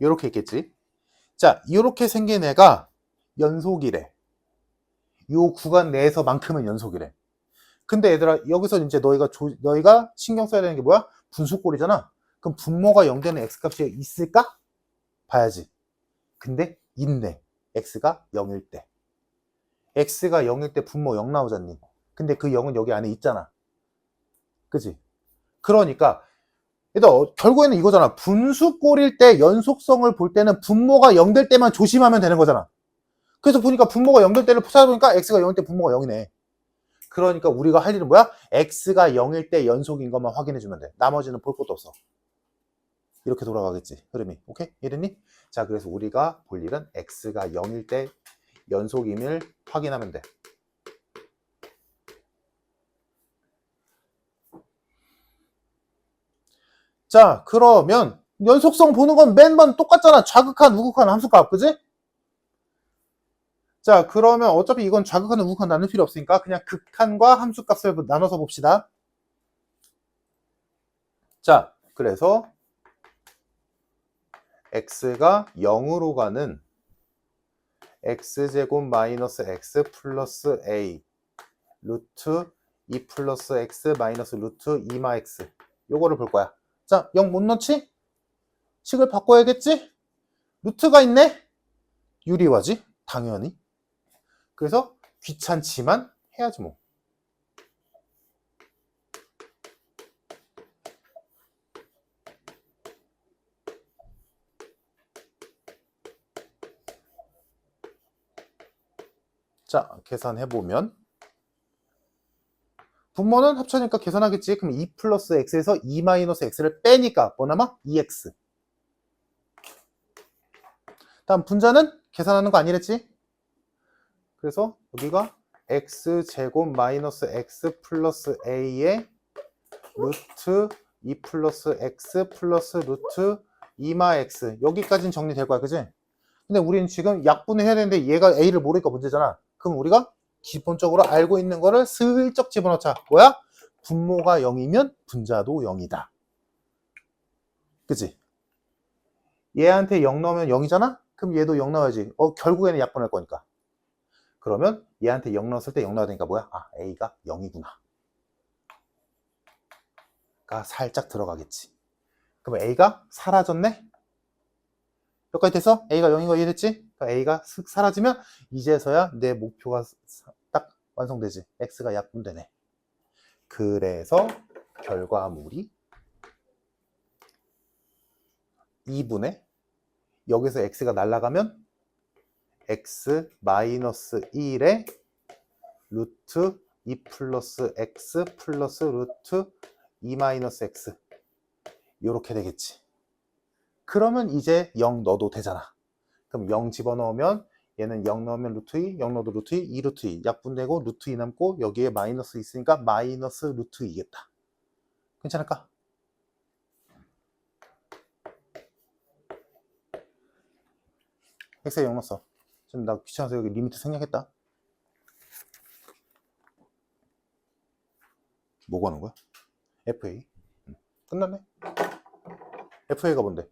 [SPEAKER 1] 이렇게 있겠지. 자, 이렇게 생긴 애가 연속이래. 요 구간 내에서만큼은 연속이래. 근데 얘들아, 여기서 이제 너희가 신경 써야 되는 게 뭐야? 분수꼴이잖아. 그럼 분모가 0 되는 x값이 있을까? 봐야지. 근데 있네. x가 0일 때. x가 0일 때 분모 0 나오잖니. 근데 그 0은 여기 안에 있잖아. 그치? 그러니까 얘들아, 결국에는 이거잖아. 분수꼴일 때 연속성을 볼 때는 분모가 0 될 때만 조심하면 되는 거잖아. 그래서 보니까 분모가 0 될 때를 찾아보니까 x가 0일 때 분모가 0이네. 그러니까 우리가 할 일은 뭐야? x가 0일 때 연속인 것만 확인해주면 돼. 나머지는 볼 것도 없어. 이렇게 돌아가겠지, 흐름이. 오케이? 이랬니? 자, 그래서 우리가 볼 일은 x가 0일 때 연속임을 확인하면 돼. 자, 그러면 연속성 보는 건 매번 똑같잖아. 좌극한, 우극한 함수값, 그지? 자, 그러면 어차피 이건 좌극한, 우극한 나눌 필요 없으니까 그냥 극한과 함수값을 나눠서 봅시다. 자, 그래서 x가 0으로 가는 x제곱 마이너스 x 플러스 a 루트 2 플러스 x 마이너스 루트 2마 x 요거를 볼 거야. 자, 0 못 넣지? 식을 바꿔야겠지? 루트가 있네? 유리화지? 당연히. 그래서 귀찮지만 해야지 뭐. 자, 계산해보면 분모는 합쳐니까 계산하겠지. 그럼 2 플러스 x에서 2 마이너스 x를 빼니까 뭐 남아? 2x. 다음 분자는 계산하는 거 아니랬지? 그래서 여기가 x제곱 마이너스 x 플러스 a의 루트 2 플러스 x 플러스 루트 2마 x. 여기까지는 정리될 거야, 그지? 근데 우리는 지금 약분을 해야 되는데 얘가 a를 모르니까 문제잖아. 그럼 우리가 기본적으로 알고 있는 거를 슬쩍 집어넣자. 뭐야? 분모가 0이면 분자도 0이다. 그치? 얘한테 0 넣으면 0이잖아? 그럼 얘도 0 넣어야지. 결국에는 약분할 거니까. 그러면 얘한테 0 넣었을 때 0 넣어야 되니까 뭐야? 아, a가 0이구나. 가 살짝 들어가겠지. 그럼 a가 사라졌네? 여기까지 돼서 a가 0인 거 이해됐지? 그러니까 a가 슥 사라지면 이제서야 내 목표가 딱 완성되지. x가 약분되네. 그래서 결과물이 2분의 여기서 x가 날아가면 x 마이너스 1의 루트 2 플러스 x 플러스 루트 2 마이너스 x 이렇게 되겠지. 그러면 이제 0 넣어도 되잖아. 그럼 0 집어넣으면 얘는 0 넣으면 루트 2, 0 넣어도 루트 2, 2 루트 2 약분되고 루트 2 남고 여기에 마이너스 있으니까 마이너스 루트 2겠다. 괜찮을까? x에 0 넣었어. 지금 나 귀찮아서 여기 리미트 생략했다. 뭐 구하는 거야? FA. 끝났네. FA가 뭔데?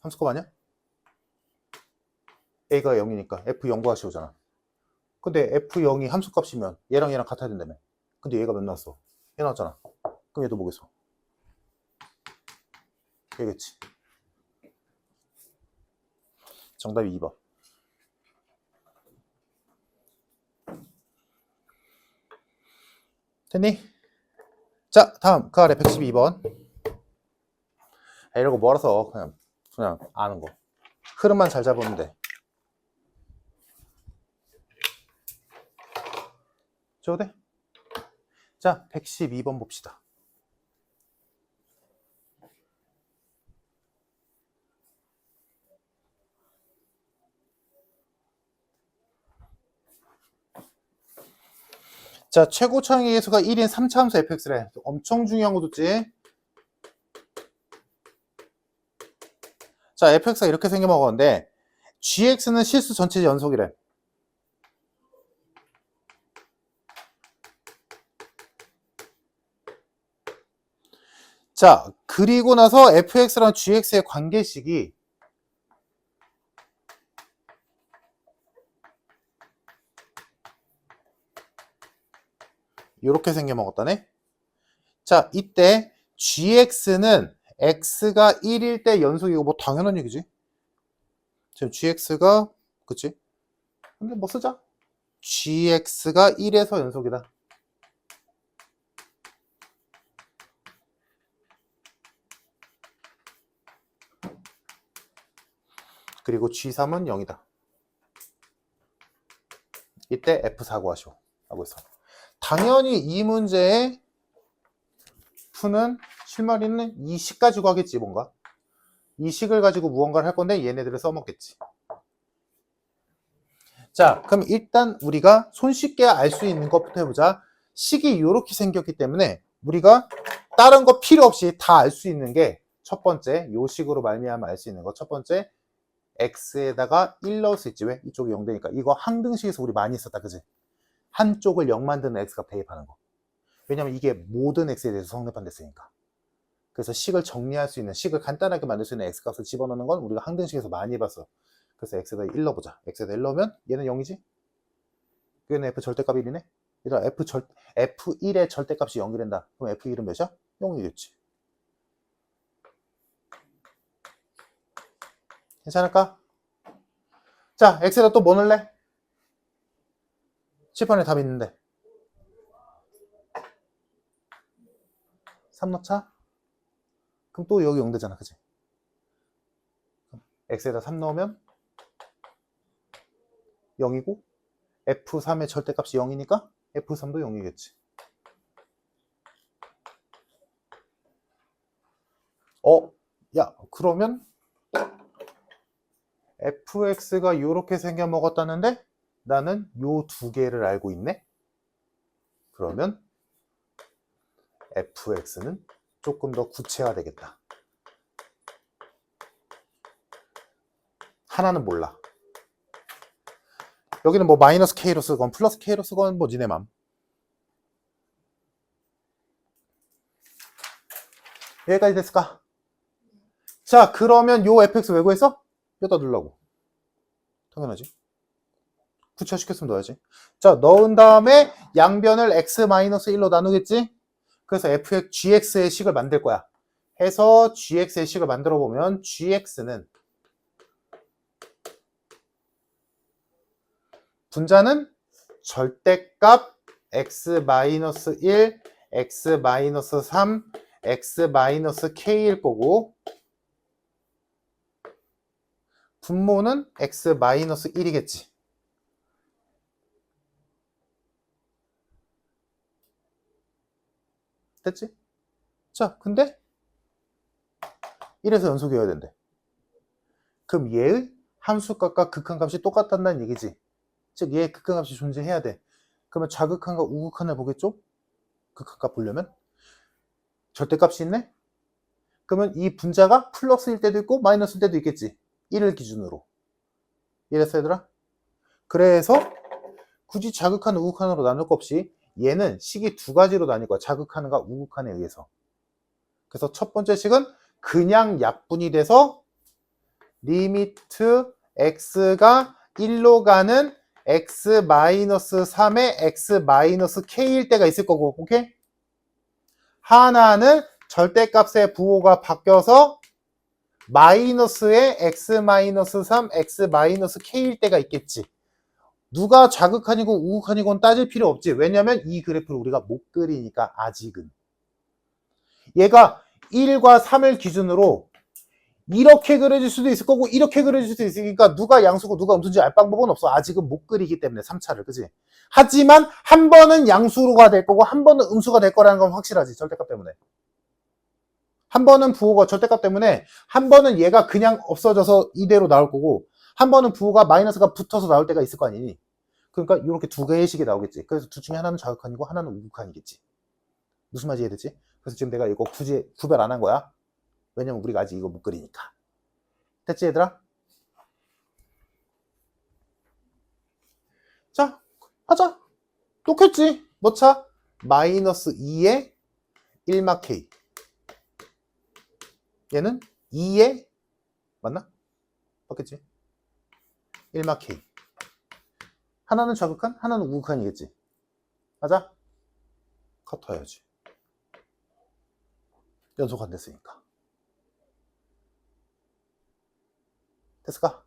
[SPEAKER 1] 함수값 아니야? A가 0이니까 F0 구하시오잖아. 근데 F0이 함수값이면 얘랑 얘랑 같아야 된다며. 근데 얘가 몇 나왔어? 얘 나왔잖아. 그럼 얘도 뭐겠어? 얘겠지. 정답이 2번. 됐니? 자, 다음 그 아래 112번. 이러고 멀어서 그냥 아는 거. 흐름만 잘 잡으면 돼. 줘도 돼? 자, 112번 봅시다. 자, 최고 차항의 계수가 1인 3차 함수 fx래. 엄청 중요한 거 뒀지? 자, fx가 이렇게 생겨먹었는데 gx는 실수 전체 연속이래. 자, 그리고 나서 fx랑 gx의 관계식이 이렇게 생겨먹었다네. 자, 이때 gx는 x가 1일 때 연속이고 뭐 당연한 얘기지. 지금 gx가 그치? 근데 뭐 쓰자. gx가 1에서 연속이다. 그리고 g3은 0이다. 이때 f4 구하시오. 하고 있어. 당연히 이 문제의 푸는 실마리는 이 식 가지고 하겠지, 뭔가. 이 식을 가지고 무언가를 할 건데 얘네들을 써먹겠지. 자, 그럼 일단 우리가 손쉽게 알 수 있는 것부터 해보자. 식이 이렇게 생겼기 때문에 우리가 다른 거 필요 없이 다 알 수 있는 게 첫 번째, 요 식으로 말미암아 알 수 있는 거 첫 번째, x에다가 1 넣을 수 있지. 왜? 이쪽이 0 되니까. 이거 항등식에서 우리 많이 썼다, 그지? 한쪽을 0 만드는 x값 대입하는 거. 왜냐면 이게 모든 x에 대해서 성립한댔으니까. 그래서 식을 정리할 수 있는, 식을 간단하게 만들 수 있는 x값을 집어넣는 건 우리가 항등식에서 많이 봤어. 그래서 x에다 1 넣어보자. x에다 1 넣으면 얘는 0이지? 얘는 f 절대값 1이네? 얘들아, f1의 절대값이 0이 된다. 그럼 f1은 몇이야? 0이겠지. 괜찮을까? 자, x에다 또 뭐 넣을래? 칠판에 답이 있는데 3 넣자? 그럼 또 여기 0 되잖아, 그치? x에다 3 넣으면 0이고 f3의 절대값이 0이니까 f3도 0이겠지. 야, 그러면 fx가 이렇게 생겨 먹었다는데 나는 요 두 개를 알고 있네? 그러면 fx는 조금 더 구체화되겠다. 하나는 몰라. 여기는 뭐 마이너스 k로 쓰건 플러스 k로 쓰건 뭐 니네 맘. 여기까지 됐을까? 자, 그러면 요 fx 왜 구했어? 여기다 넣으려고. 당연하지. 구체화시켰으면 넣어야지. 자, 넣은 다음에 양변을 x-1로 나누겠지? 그래서 gx의 식을 만들 거야. 해서 gx의 식을 만들어 보면 gx는 분자는 절대값 x-1, x-3, x-k일 거고 분모는 x-1이겠지. 됐지? 자, 근데 1에서 연속이어야 된대. 그럼 얘의 함수값과 극한값이 똑같다는 얘기지. 즉 얘의 극한값이 존재해야 돼. 그러면 좌극한과 우극한을 보겠죠? 극한값 보려면 절대값이 있네? 그러면 이 분자가 플러스일 때도 있고 마이너스일 때도 있겠지. 1을 기준으로. 이랬어 얘들아? 그래서 굳이 자극한 우극한으로 나눌 것 없이 얘는 식이 두 가지로 나뉠 거야. 자극한과 우극한에 의해서. 그래서 첫 번째 식은 그냥 약분이 돼서 리미트 x가 1로 가는 x-3의 x-k일 때가 있을 거고, 오케이? 하나는 절대값의 부호가 바뀌어서 마이너스의 x-3, x-k일 때가 있겠지. 누가 좌극한이고 우극한이고는 따질 필요 없지. 왜냐면 이 그래프를 우리가 못 그리니까 아직은. 얘가 1과 3을 기준으로 이렇게 그려질 수도 있을 거고 이렇게 그려질 수도 있으니까 누가 양수고 누가 음수인지 알 방법은 없어. 아직은 못 그리기 때문에 3차를, 그지? 하지만 한 번은 양수가 될 거고 한 번은 음수가 될 거라는 건 확실하지. 절대값 때문에. 한 번은 부호가 절대값 때문에 한 번은 얘가 그냥 없어져서 이대로 나올 거고 한 번은 부호가 마이너스가 붙어서 나올 때가 있을 거 아니니. 그러니까 이렇게 두 개의 식이 나오겠지. 그래서 둘 중에 하나는 좌극한이고 하나는 우극한이겠지. 무슨 말인지 이해되지? 그래서 지금 내가 이거 굳이 구별 안 한 거야. 왜냐면 우리가 아직 이거 못 그리니까. 됐지 얘들아? 자, 하자. 똑같지? 넣자. 마이너스 2에 1마 K. 얘는 2에 맞나? 맞겠지? 1마 K. 하나는 좌극한, 하나는 우극한이겠지. 맞아? 같아야지. 연속 안 됐으니까. 됐을까?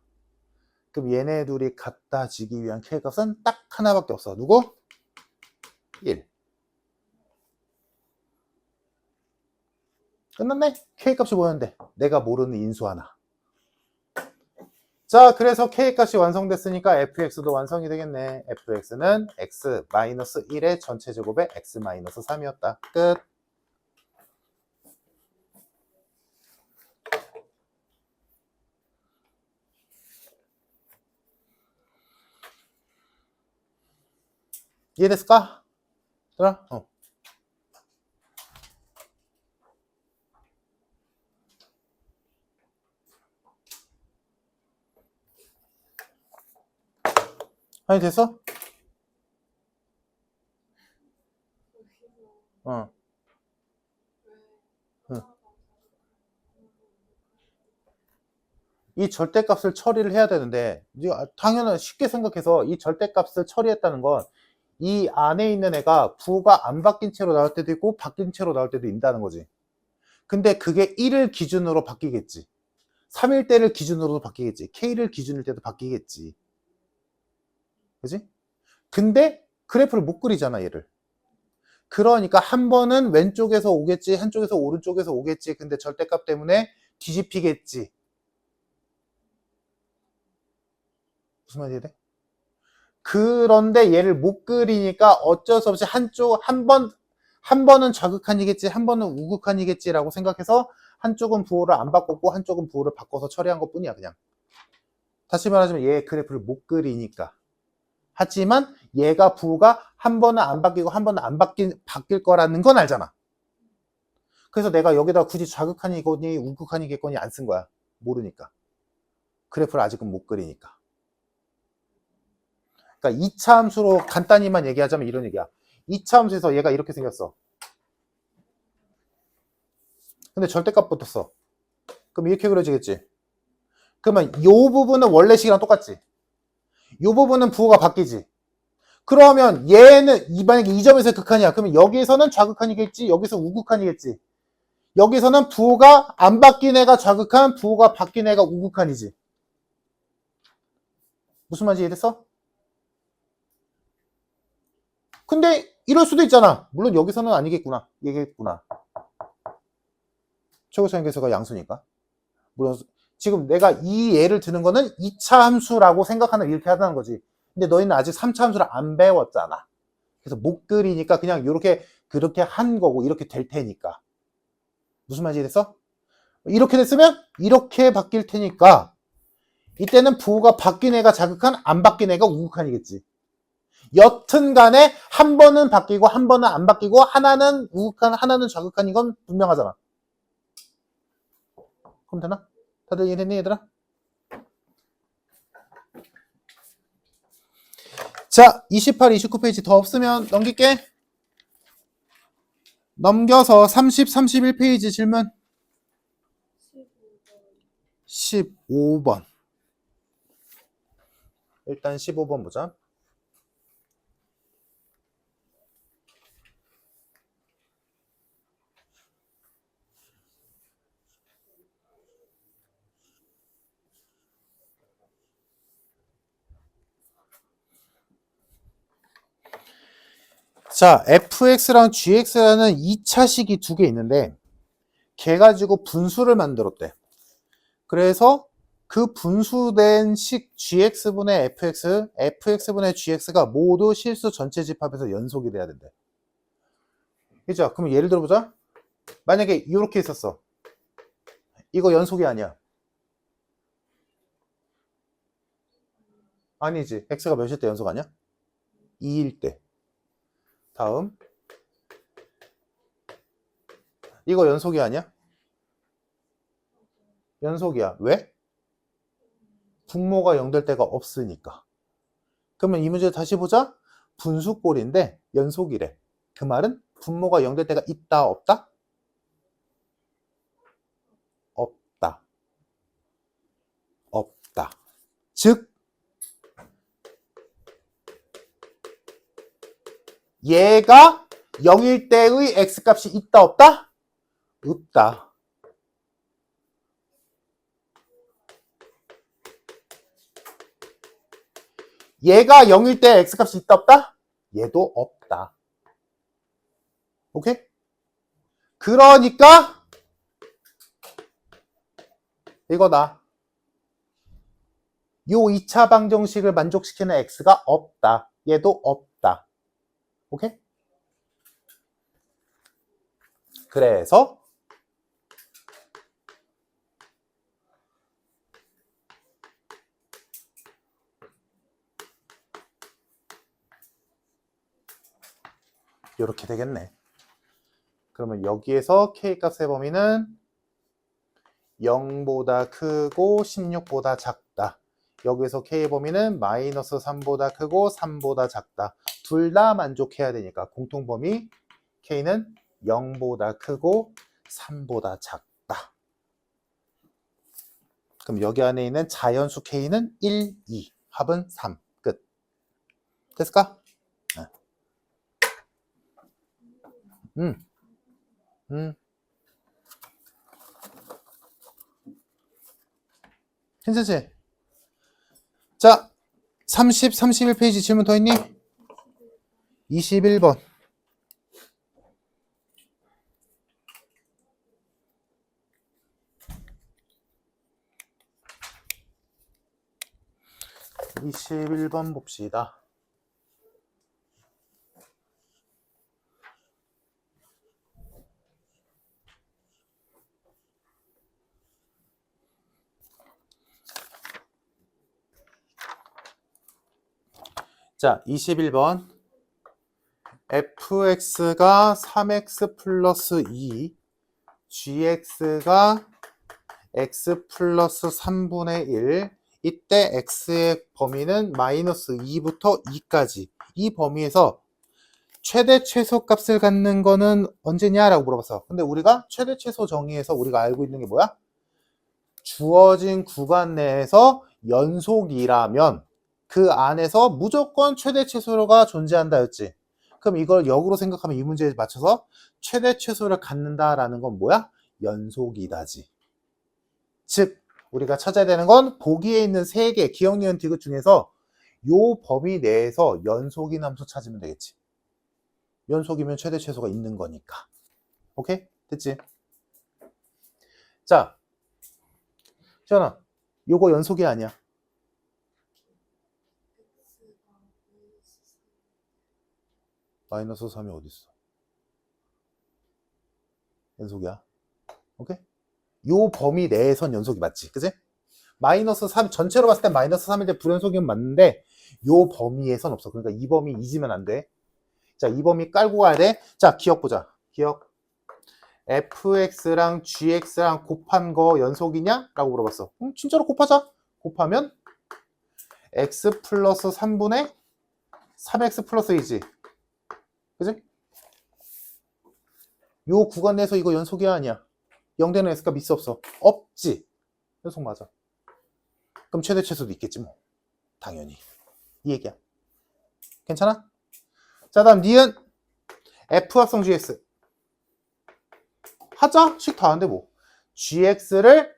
[SPEAKER 1] 그럼 얘네 둘이 같아지기 위한 K 값은 딱 하나밖에 없어. 누구? 1. 끝났네? K 값이 뭐였는데? 내가 모르는 인수 하나. 자, 그래서 K 값이 완성됐으니까 fx도 완성이 되겠네. fx는 x-1의 전체 제곱에 x-3이었다. 끝. 이해됐을까? 들어? 아니, 됐어? 응. 이 절대값을 처리를 해야 되는데 당연한 쉽게 생각해서 이 절대값을 처리했다는 건 이 안에 있는 애가 부호가 안 바뀐 채로 나올 때도 있고 바뀐 채로 나올 때도 있다는 거지. 근데 그게 1을 기준으로 바뀌겠지. 3일 때를 기준으로도 바뀌겠지. K를 기준일 때도 바뀌겠지. 그지? 근데 그래프를 못 그리잖아 얘를. 그러니까 한 번은 왼쪽에서 오겠지, 한쪽에서 오른쪽에서 오겠지. 근데 절대값 때문에 뒤집히겠지. 무슨 말이 돼? 그런데 얘를 못 그리니까 어쩔 수 없이 한 번은 좌극한이겠지, 한 번은 우극한이겠지라고 생각해서 한쪽은 부호를 안 바꿨고 한쪽은 부호를 바꿔서 처리한 것 뿐이야, 그냥. 다시 말하자면 얘 그래프를 못 그리니까. 하지만 얘가 부호가 한 번은 안 바뀌고 한 번은 안 바뀔 거라는 건 알잖아. 그래서 내가 여기다 굳이 좌극한이겠거니 우극한이겠거니 안 쓴 거야. 모르니까. 그래프를 아직은 못 그리니까. 그러니까 2차 함수로 간단히만 얘기하자면 이런 얘기야. 2차 함수에서 얘가 이렇게 생겼어. 근데 절대값 붙었어. 그럼 이렇게 그려지겠지. 그러면 이 부분은 원래 식이랑 똑같지. 이 부분은 부호가 바뀌지. 그러면 얘는 만약에 이 점에서 극한이야. 그러면 여기에서는 좌극한이겠지. 여기서 우극한이겠지. 여기서는 부호가 안 바뀐 애가 좌극한, 부호가 바뀐 애가 우극한이지. 무슨 말인지 이해됐어? 근데 이럴 수도 있잖아. 물론 여기서는 아니겠구나. 얘기했구나. 최고차원계수가 양수니까. 물론 지금 내가 이 예를 드는 거는 2차 함수라고 생각하는 이렇게 하다는 거지. 근데 너희는 아직 3차 함수를 안 배웠잖아. 그래서 못 그리니까 그냥 이렇게 그렇게 한 거고 이렇게 될 테니까. 무슨 말인지 됐어? 이렇게 됐으면 이렇게 바뀔 테니까 이때는 부호가 바뀐 애가 자극한, 안 바뀐 애가 우극한이겠지. 여튼 간에 한 번은 바뀌고 한 번은 안 바뀌고 하나는 우극한, 하나는 자극한 이건 분명하잖아. 그럼 되나? 다들 이해됐니 얘들아? 자, 28, 29페이지 더 없으면 넘길게. 넘겨서 30, 31페이지 질문. 15번. 일단 15번 보자. 자, fx랑 gx라는 2차식이 두 개 있는데 걔 가지고 분수를 만들었대. 그래서 그 분수된 식 gx분의 fx, fx분의 gx가 모두 실수 전체 집합에서 연속이 돼야 된대. 그죠? 그럼 예를 들어보자. 만약에 이렇게 있었어. 이거 연속이 아니야. 아니지. x가 몇일 때 연속 아니야? 2일 때. 다음. 이거 연속이 아니야? 연속이야. 왜? 분모가 0 될 때가 없으니까. 그러면 이 문제 다시 보자. 분수꼴인데 연속이래. 그 말은 분모가 0 될 때가 있다, 없다? 없다. 없다. 즉 얘가 0일 때의 x값이 있다, 없다? 없다. 얘가 0일 때 x값이 있다, 없다? 얘도 없다. 오케이? 그러니까 이거다. 요 2차 방정식을 만족시키는 x가 없다. 얘도 없다. 오케이? 그래서 이렇게 되겠네. 그러면 여기에서 k값의 범위는 0보다 크고 16보다 작다. 여기서 k의 범위는 마이너스 3보다 크고 3보다 작다. 둘 다 만족해야 되니까 공통범위 k는 0보다 크고 3보다 작다. 그럼 여기 안에 있는 자연수 k는 1, 2, 합은 3. 끝. 됐을까? 괜찮지? 자, 30, 31페이지 질문 더 있니? 21번. 봅시다. 자, 21번. fx가 3x 플러스 2, gx가 x 플러스 3분의 1, 이때 x의 범위는 마이너스 2부터 2까지. 이 범위에서 최대 최소 값을 갖는 거는 언제냐라고 물어봤어. 근데 우리가 최대 최소 정의에서 우리가 알고 있는 게 뭐야? 주어진 구간 내에서 연속이라면 그 안에서 무조건 최대 최소가 존재한다였지. 그럼 이걸 역으로 생각하면 이 문제에 맞춰서 최대 최소를 갖는다라는 건 뭐야? 연속이다지. 즉 우리가 찾아야 되는 건 보기에 있는 3개 기억, 니은, 디귿 중에서 요 범위 내에서 연속인 함수 찾으면 되겠지. 연속이면 최대 최소가 있는 거니까. 오케이? 됐지? 자, 시연아, 요거 연속이 아니야. 마이너스 3이 어딨어? 연속이야. 오케이? 요 범위 내에선 연속이 맞지. 그지? 마이너스 3, 전체로 봤을 때 마이너스 3인데 불연속이면 맞는데 요 범위에선 없어. 그러니까 이 범위 잊으면 안 돼. 자, 이 범위 깔고 가야 돼. 자, 기억 보자. 기억. fx랑 gx랑 곱한 거 연속이냐? 라고 물어봤어. 진짜로 곱하자. 곱하면 x 플러스 3분의 3x 플러스 2지. 그지? 요 구간 내에서 이거 연속이야, 아니야? 0 되는 x값 있어, 없어? 없지. 연속 맞아. 그럼 최대 최소도 있겠지 뭐. 당연히. 이 얘기야. 괜찮아? 자, 다음 니은 f 합성 gx. 하자. 식 다 하는데 뭐. gx를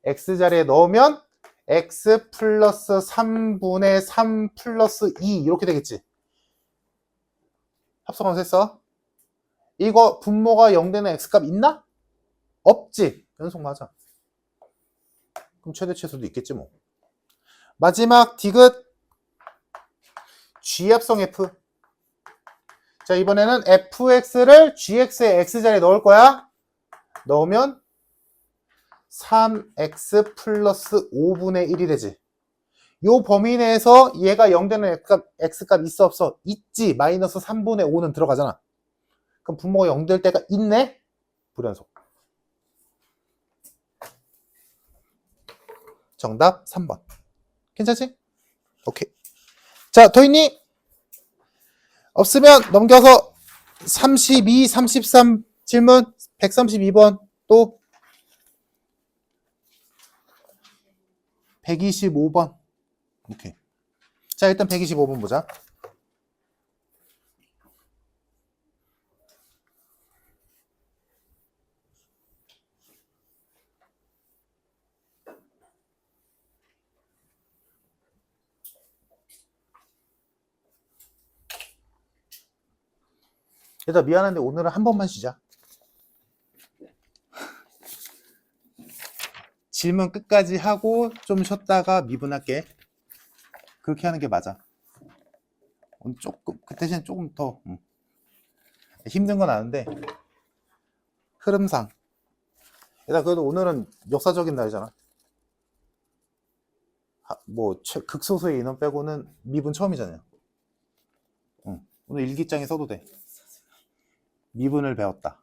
[SPEAKER 1] x자리에 넣으면 x 플러스 3분의 3 플러스 2 이렇게 되겠지. 합성하면서 했어. 이거 분모가 0 되는 x값 있나? 없지. 연속 맞아. 그럼 최대 최소도 있겠지 뭐. 마지막 디귿 g합성 f. 자, 이번에는 fx를 gx의 x자리에 넣을 거야. 넣으면 3x 플러스 5분의 1이 되지. 요 범위 내에서 얘가 0 되는 x값 있어, 없어? 있지. 마이너스 3분의 5는 들어가잖아. 그럼 분모가 0 될 때가 있네? 불연속. 정답 3번. 괜찮지? 오케이. 자, 더 있니? 없으면 넘겨서 32, 33 질문 132번 또 125번. 오케이. 자, 일단 125번 보자. 얘들아 미안한데 오늘은 한 번만 쉬자. 질문 끝까지 하고 좀 쉬었다가 미분할게. 그렇게 하는 게 맞아. 오늘 조금 그 대신 조금 더 힘든 건 아는데 흐름상. 얘들아 그래도 오늘은 역사적인 날이잖아. 뭐 극소수의 인원 빼고는 미분 처음이잖아요. 오늘 일기장에 써도 돼. 미분을 배웠다.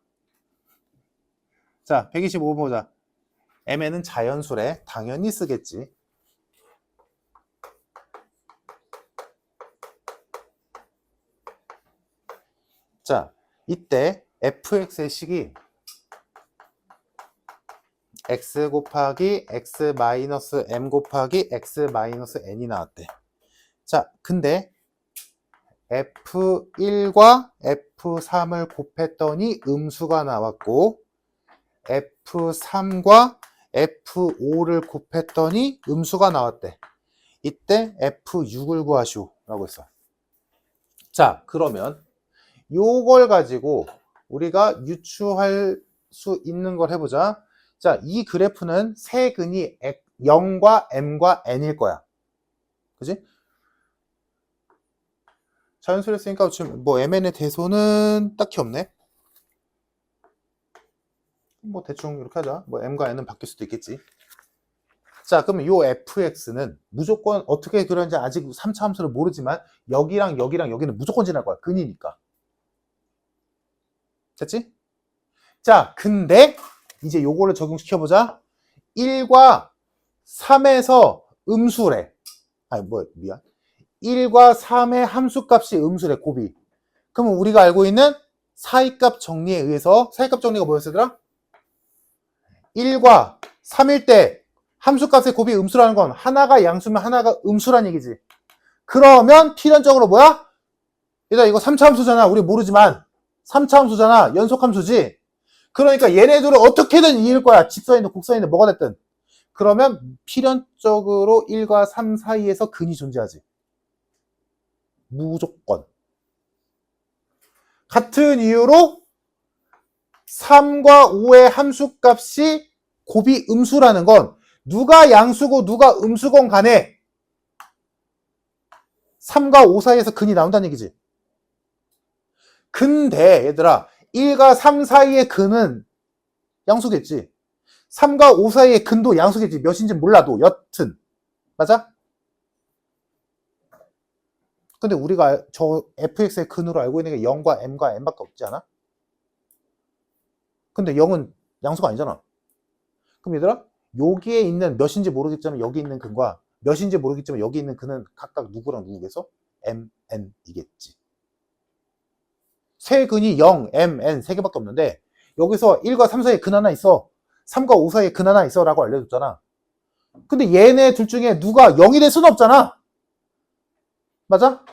[SPEAKER 1] 자, 125번 보자. mn은 자연수래. 당연히 쓰겠지. 자, 이때 fx의 식이 x 곱하기 x 마이너스 m 곱하기 x 마이너스 n이 나왔대. 자, 근데 F1과 F3을 곱했더니 음수가 나왔고 F3과 F5를 곱했더니 음수가 나왔대. 이때 F6을 구하시오 라고 했어. 자, 그러면 요걸 가지고 우리가 유추할 수 있는 걸 해보자. 자, 이 그래프는 세 근이 0과 m과 n일 거야. 그지? 자연수를 쓰니까 지금 뭐 mn의 대소는 딱히 없네. 뭐 대충 이렇게 하자. 뭐 m과 n은 바뀔 수도 있겠지. 자, 그러면 요 fx는 무조건 어떻게 그런지 아직 3차 함수를 모르지만 여기랑 여기랑 여기는 무조건 지날 거야. 근이니까. 됐지? 자, 근데 이제 요거를 적용시켜보자. 1과 3에서 음수래. 아니 뭐 미안. 1과 3의 함수값이 음수래. 곱이. 그러면 우리가 알고 있는 사이값 정리에 의해서 사이값 정리가 뭐였더라? 1과 3일 때 함수값의 곱이 음수라는 건 하나가 양수면 하나가 음수란 얘기지. 그러면 필연적으로 뭐야? 얘들아 이거 3차 함수잖아. 우리 모르지만 3차 함수잖아. 연속 함수지. 그러니까 얘네들을 어떻게든 이길 거야. 직선이든 곡선이든 뭐가 됐든. 그러면 필연적으로 1과 3 사이에서 근이 존재하지. 무조건. 같은 이유로 3과 5의 함수값이 곱이 음수라는 건 누가 양수고 누가 음수건 간에 3과 5 사이에서 근이 나온다는 얘기지. 근데 얘들아 1과 3 사이의 근은 양수겠지. 3과 5 사이의 근도 양수겠지. 몇인지 몰라도 여튼. 맞아? 근데 우리가 저 fx의 근으로 알고 있는 게 0과 m과 n밖에 없지 않아? 근데 0은 양수가 아니잖아. 그럼 얘들아 여기에 있는 몇인지 모르겠지만 여기 있는 근과 몇인지 모르겠지만 여기 있는 근은 각각 누구랑 누구겠어? m, n이겠지. 세 근이 0, m, n 세 개밖에 없는데 여기서 1과 3 사이에 근 하나 있어. 3과 5 사이에 근 하나 있어 라고 알려줬잖아. 근데 얘네 둘 중에 누가 0이 될 수는 없잖아. 맞아?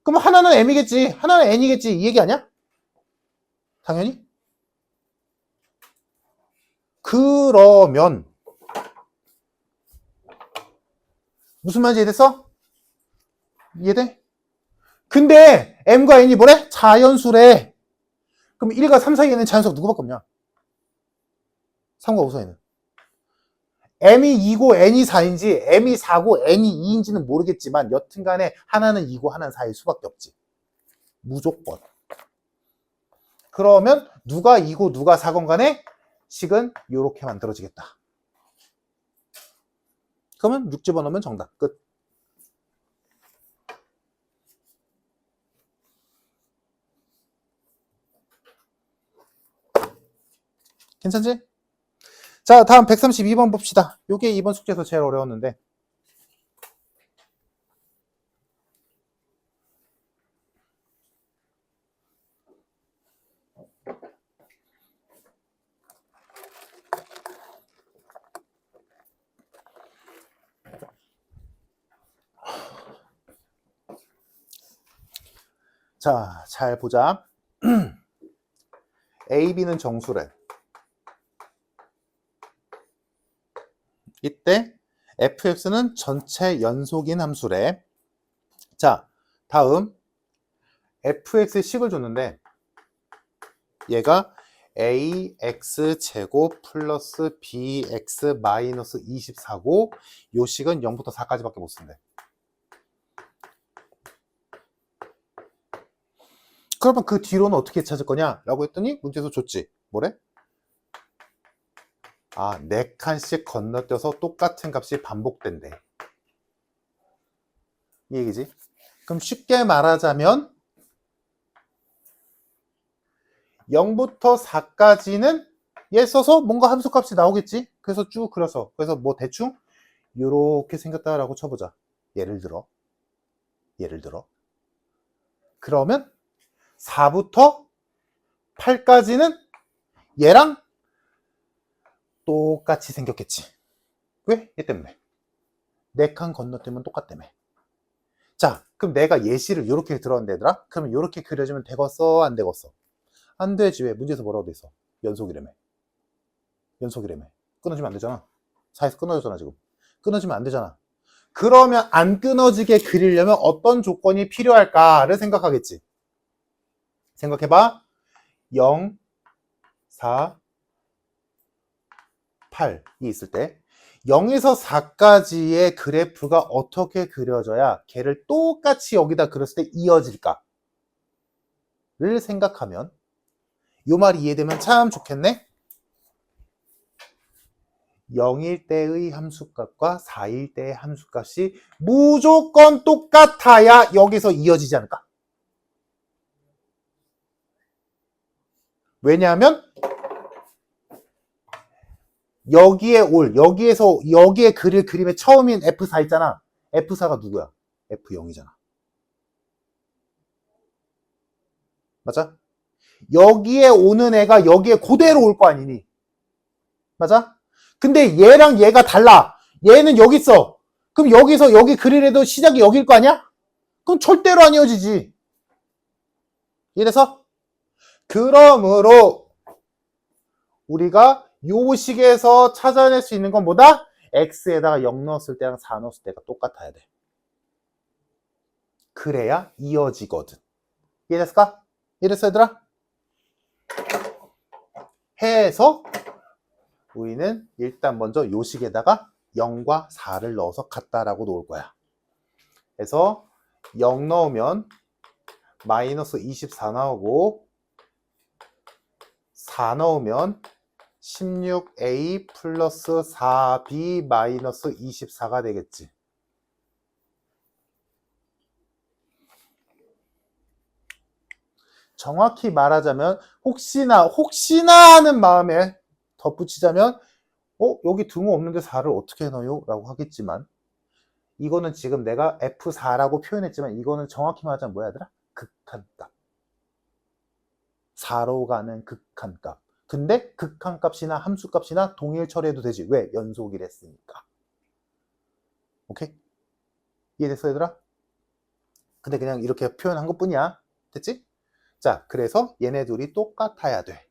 [SPEAKER 1] 그럼 하나는 m이겠지. 하나는 n이겠지. 이 얘기 아니야? 당연히. 그러면 무슨 말인지 이해됐어? 이해돼? 근데 m과 n이 뭐래? 자연수래. 그럼 1과 3 사이에는 자연수가 누구밖에 없냐? 3과 5 사이는. m이 2고 n이 4인지 m이 4고 n이 2인지는 모르겠지만 여튼간에 하나는 2고 하나는 4일 수밖에 없지. 무조건. 그러면 누가 2고 누가 4건 간에 식은 이렇게 만들어지겠다. 그러면 6 집어넣으면 정답. 끝. 괜찮지? 자, 다음 132번 봅시다. 요게 이번 숙제에서 제일 어려웠는데 자, 잘 보자. A, B는 정수래. 이때 fx는 전체 연속인 함수래. 자, 다음 fx식을 줬는데 얘가 ax 제곱 플러스 bx 마이너스 24고 요 식은 0부터 4까지밖에 못 쓴대. 그러면 그 뒤로는 어떻게 찾을 거냐? 라고 했더니 문제에서 줬지. 뭐래? 아, 4칸씩 건너뛰어서 똑같은 값이 반복된대. 이 얘기지. 그럼 쉽게 말하자면 0부터 4까지는 얘 써서 뭔가 함수값이 나오겠지. 그래서 쭉 그려서 그래서 뭐 대충 이렇게 생겼다라고 쳐보자. 예를 들어 그러면 4부터 8까지는 얘랑 똑같이 생겼겠지. 왜? 얘 때문에 4칸 건너뛰면 똑같다며. 자, 그럼 내가 예시를 이렇게 들었는데 얘들아, 그러면 이렇게 그려주면 되겠어? 안 되겠어? 안 되지. 왜? 문제에서 뭐라고 돼 있어? 연속이라며. 끊어지면 안 되잖아. 4에서 끊어졌잖아. 지금 끊어지면 안 되잖아. 그러면 안 끊어지게 그리려면 어떤 조건이 필요할까를 생각하겠지. 생각해봐. 0, 4, 8이 있을 때 0에서 4까지의 그래프가 어떻게 그려져야 걔를 똑같이 여기다 그렸을 때 이어질까를 생각하면 이 말이 이해되면 참 좋겠네. 0일 때의 함수값과 4일 때의 함수값이 무조건 똑같아야 여기서 이어지지 않을까? 왜냐하면 여기에 그릴 그림의 처음인 F4 있잖아. F4가 누구야? F0이잖아. 맞아? 여기에 오는 애가 여기에 그대로 올 거 아니니? 맞아? 근데 얘랑 얘가 달라. 얘는 여기 있어. 그럼 여기서 여기 그리래도 시작이 여기일 거 아니야? 그럼 절대로 안 이어지지. 이래서 그러므로 우리가 요 식에서 찾아낼 수 있는 건 뭐다? x에다가 0 넣었을 때랑 4 넣었을 때가 똑같아야 돼. 그래야 이어지거든. 이해됐을까? 이해됐어 얘들아? 해서 우리는 일단 먼저 요 식에다가 0과 4를 넣어서 같다라고 놓을 거야. 그래서 0 넣으면 마이너스 24 나오고 4 넣으면 16a 플러스 4b 마이너스 24가 되겠지. 정확히 말하자면 혹시나 하는 마음에 덧붙이자면 여기 등호 없는데 4를 어떻게 넣어요? 라고 하겠지만 이거는 지금 내가 F4라고 표현했지만 이거는 정확히 말하자면 뭐야 얘들아? 극한값. 4로 가는 극한값. 근데 극한값이나 함수값이나 동일 처리해도 되지. 왜? 연속이랬으니까. 오케이? 이해됐어 얘들아? 근데 그냥 이렇게 표현한 것 뿐이야. 됐지? 자, 그래서 얘네 둘이 똑같아야 돼.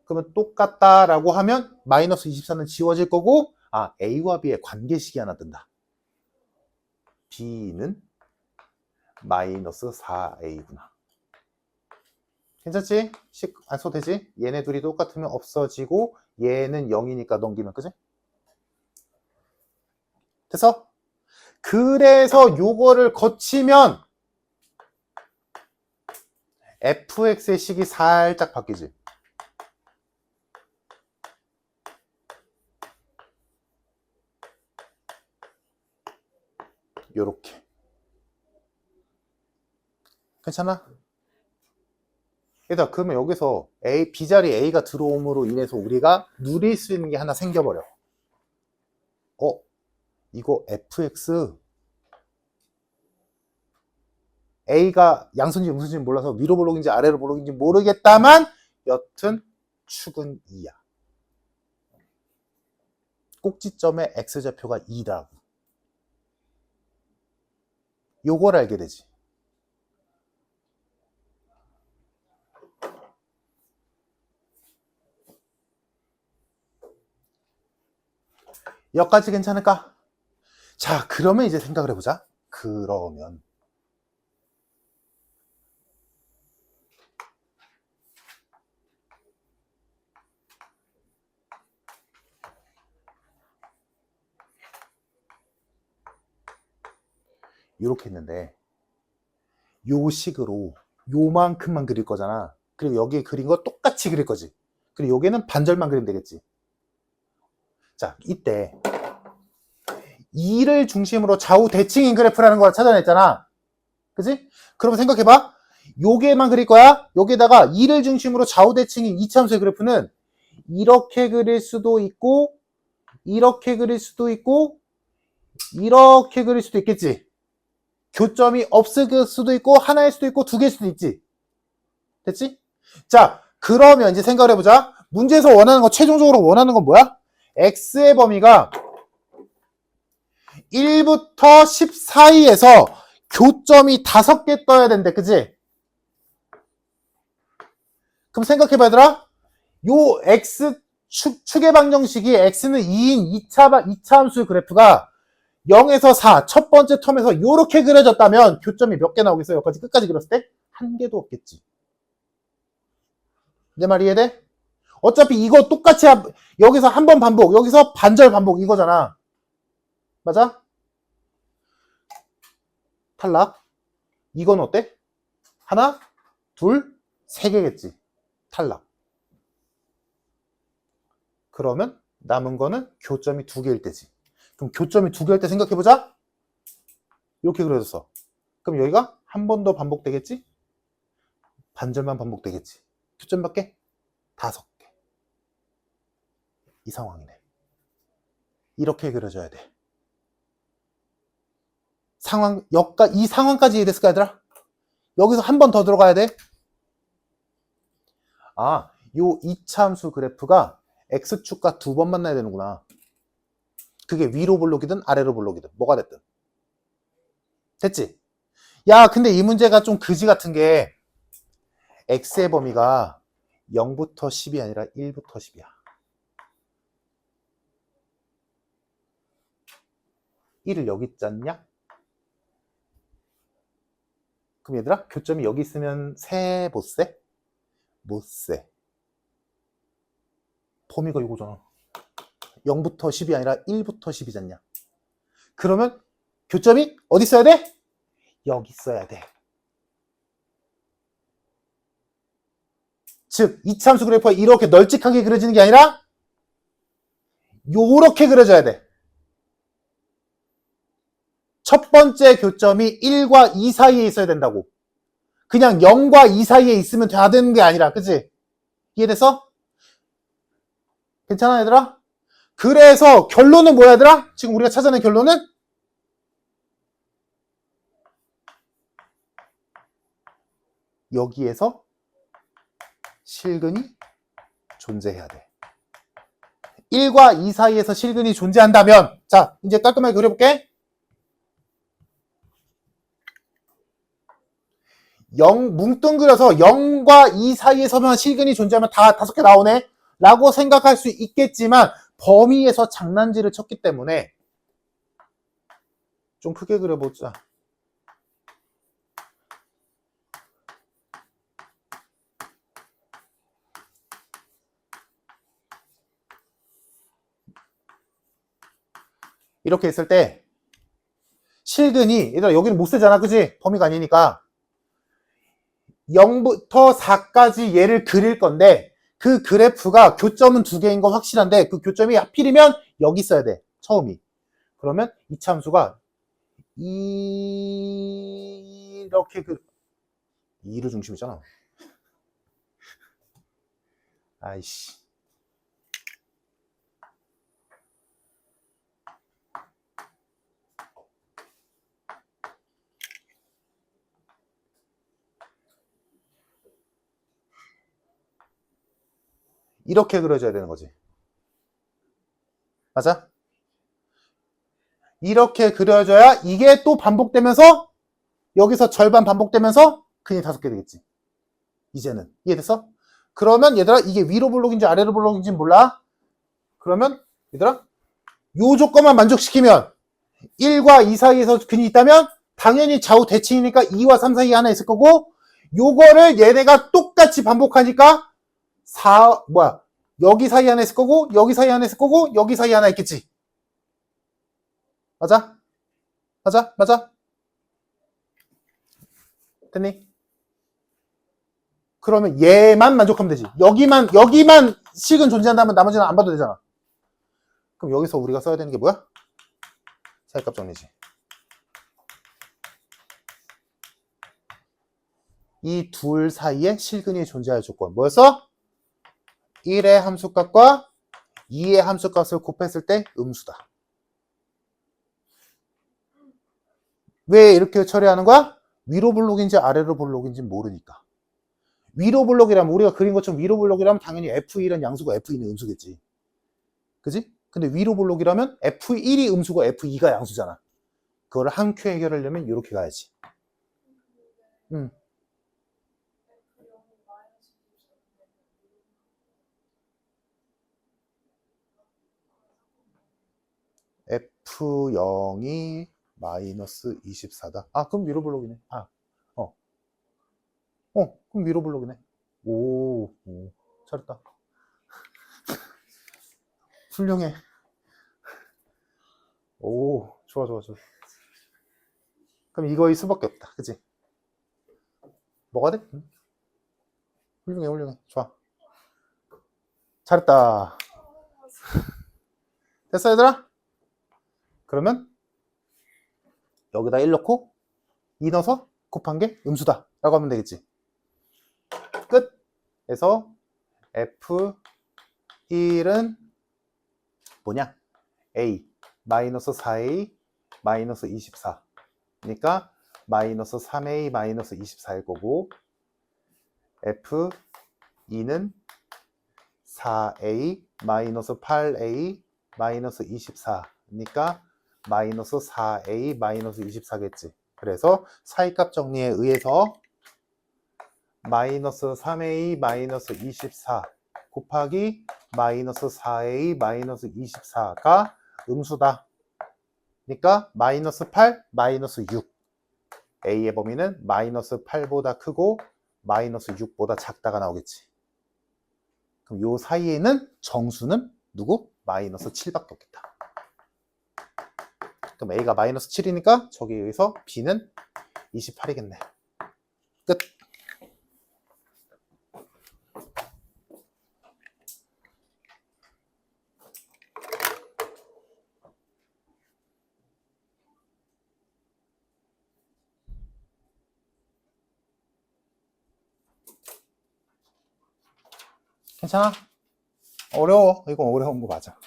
[SPEAKER 1] 그러면 똑같다라고 하면 마이너스 24는 지워질 거고 A와 B의 관계식이 하나 뜬다. B는 마이너스 4A구나. 괜찮지? 식 안 써도 되지? 얘네 둘이 똑같으면 없어지고 얘는 0이니까 넘기면 그지? 됐어? 그래서 요거를 거치면 fx의 식이 살짝 바뀌지. 요렇게. 괜찮아? 일단 그러면 여기서 B자리 A가 들어옴으로 인해서 우리가 누릴 수 있는 게 하나 생겨버려. 이거 fx A가 양수인지 음수인지 몰라서 위로 볼록인지 아래로 볼록인지 모르겠다만 여튼 축은 2야. 꼭지점의 x좌표가 2라고. 요걸 알게 되지. 여기까지 괜찮을까? 자, 그러면 이제 생각을 해보자. 그러면 이렇게 했는데 요 식으로 요만큼만 그릴 거잖아. 그리고 여기에 그린 거 똑같이 그릴 거지. 그리고 여기는 반절만 그리면 되겠지. 자, 이때 2를 중심으로 좌우 대칭인 그래프라는 걸 찾아냈잖아. 그치? 그러면 생각해봐. 요게만 그릴 거야. 여기다가 2를 중심으로 좌우 대칭인 이차함수의 그래프는 이렇게 그릴 수도 있고, 이렇게 그릴 수도 있고, 이렇게 그릴 수도 있겠지. 교점이 없을 수도 있고, 하나일 수도 있고, 두 개일 수도 있지. 됐지? 자, 그러면 이제 생각을 해보자. 문제에서 원하는 거, 최종적으로 원하는 건 뭐야? x의 범위가 1부터 10 사이에서 교점이 5개 떠야 된대. 그치? 그럼 생각해봐, 얘들아. 요 x 축의 방정식이 x는 2인 2차 함수의 그래프가 0에서 4, 첫 번째 텀에서 요렇게 그려졌다면 교점이 몇 개 나오겠어요? 여기까지 끝까지 그렸을 때? 한 개도 없겠지. 내 말 이해돼? 어차피 이거 똑같이 여기서 한 번 반복, 여기서 반절 반복 이거잖아. 맞아? 탈락. 이건 어때? 하나, 둘, 세 개겠지. 탈락. 그러면 남은 거는 교점이 2개일 때지. 그럼 교점이 2개일 때 생각해보자. 이렇게 그려졌어. 그럼 여기가 한 번 더 반복되겠지? 반절만 반복되겠지. 교점 몇 개? 5개. 이 상황이네. 이렇게 그려줘야 돼. 이 상황까지 이해됐을까, 얘들아? 여기서 한 번 더 들어가야 돼. 아, 요 이차함수 그래프가 x축과 2번 만나야 되는구나. 그게 위로 볼록이든 아래로 볼록이든 뭐가 됐든. 됐지? 야, 근데 이 문제가 좀 그지 같은 게 x의 범위가 0부터 10이 아니라 1부터 10이야. 1을 여기 짰냐? 그럼 얘들아, 교점이 여기 있으면 세 못 세? 못 세. 범위가 이거잖아. 0부터 10이 아니라 1부터 10이잖냐. 그러면 교점이 어디 있어야 돼? 여기 있어야 돼. 즉, 이차함수 그래프가 이렇게 널찍하게 그려지는 게 아니라 요렇게 그려져야 돼. 첫 번째 교점이 1과 2 사이에 있어야 된다고. 그냥 0과 2 사이에 있으면 다 되는 게 아니라, 그치? 이해됐어? 괜찮아, 얘들아? 그래서 결론은 뭐야, 얘들아? 지금 우리가 찾아낸 결론은? 여기에서 실근이 존재해야 돼. 1과 2 사이에서 실근이 존재한다면, 자, 이제 깔끔하게 그려볼게. 0, 뭉뚱그려서 0과 2 사이에서만 실근이 존재하면 다 5개 나오네? 라고 생각할 수 있겠지만, 범위에서 장난질을 쳤기 때문에, 좀 크게 그려보자. 이렇게 했을 때, 실근이, 얘들아, 여기는 못 세잖아, 그지? 범위가 아니니까. 0부터 4까지 얘를 그릴 건데 그 그래프가 교점은 2개인 건 확실한데 그 교점이 하필이면 여기 있어야 돼. 처음이. 그러면 이차함수가 이렇게 2를 중심이잖아. 아이씨. 이렇게 그려줘야 되는 거지. 맞아? 이렇게 그려줘야 이게 또 반복되면서 여기서 절반 반복되면서 근이 5개 되겠지. 이제는. 이해됐어? 그러면 얘들아 이게 위로 볼록인지 아래로 볼록인지 몰라? 그러면 얘들아 요 조건만 만족시키면 1과 2 사이에서 근이 있다면 당연히 좌우 대칭이니까 2와 3 사이에 하나 있을 거고 요거를 얘네가 똑같이 반복하니까 여기 사이에 하나 있을 거고 여기 사이에 하나 있을 거고 여기 사이에 하나 있겠지. 맞아? 맞아? 됐니? 그러면 얘만 만족하면 되지. 여기만 식은 존재한다면 나머지는 안 봐도 되잖아. 그럼 여기서 우리가 써야 되는 게 뭐야? 사이값 정리지. 이 둘 사이에 실근이 존재할 조건. 뭐였어? 1의 함수값과 2의 함수값을 곱했을 때 음수다. 왜 이렇게 처리하는 거야? 위로 블록인지 아래로 블록인지 모르니까. 위로 블록이라면 우리가 그린 것처럼 위로 블록이라면 당연히 F1은 양수고 F2는 음수겠지. 그지? 근데 위로 블록이라면 F1이 음수고 F2가 양수잖아. 그거를 한 큐 해결하려면 이렇게 가야지. F0이 마이너스 24다. 아, 그럼 위로 블록이네. 그럼 위로 블록이네. 오, 잘했다. 훌륭해. 오, 좋아. 그럼 이거일 수밖에 없다. 그치? 뭐가 돼? 훌륭해. 좋아. 잘했다. 됐어, 얘들아? 그러면 여기다 1 넣고 2 넣어서 곱한 게 음수다 라고 하면 되겠지. 끝. 그래서 F1은 뭐냐? A 마이너스 4A 마이너스 24 그러니까 마이너스 3A 마이너스 24일 거고 F2는 4A 마이너스 8A 마이너스 24 그러니까 마이너스 4A 마이너스 24겠지. 그래서 사이값 정리에 의해서 마이너스 3A 마이너스 24 곱하기 마이너스 4A 마이너스 24가 음수다. 그러니까 마이너스 8 마이너스 6 A의 범위는 마이너스 8보다 크고 마이너스 6보다 작다가 나오겠지. 그럼 요 사이에는 정수는 누구? 마이너스 7밖에 없겠다. 그럼 A가 마이너스 7이니까 저기에 의해서 B는 28이겠네. 끝. 괜찮아? 어려워. 이거 어려운 거 맞아.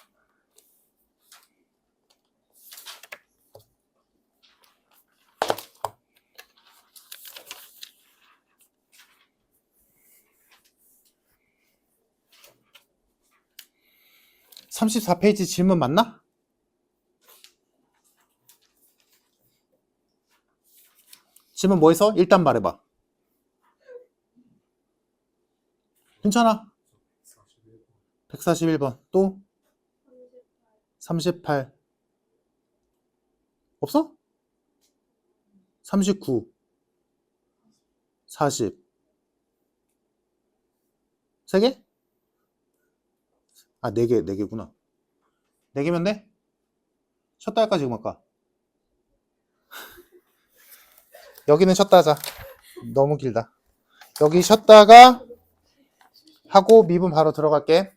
[SPEAKER 1] (34페이지) 질문 맞나? 질문 뭐 했어? 일단 말해봐. 괜찮아. 141번 또 38 없어? 39 40 3개? 아 4개구나. 4개면 돼? 쉬었다 할까 지금 할까? 여기는 쉬었다 하자. 너무 길다. 여기 쉬었다가 하고 미분 바로 들어갈게.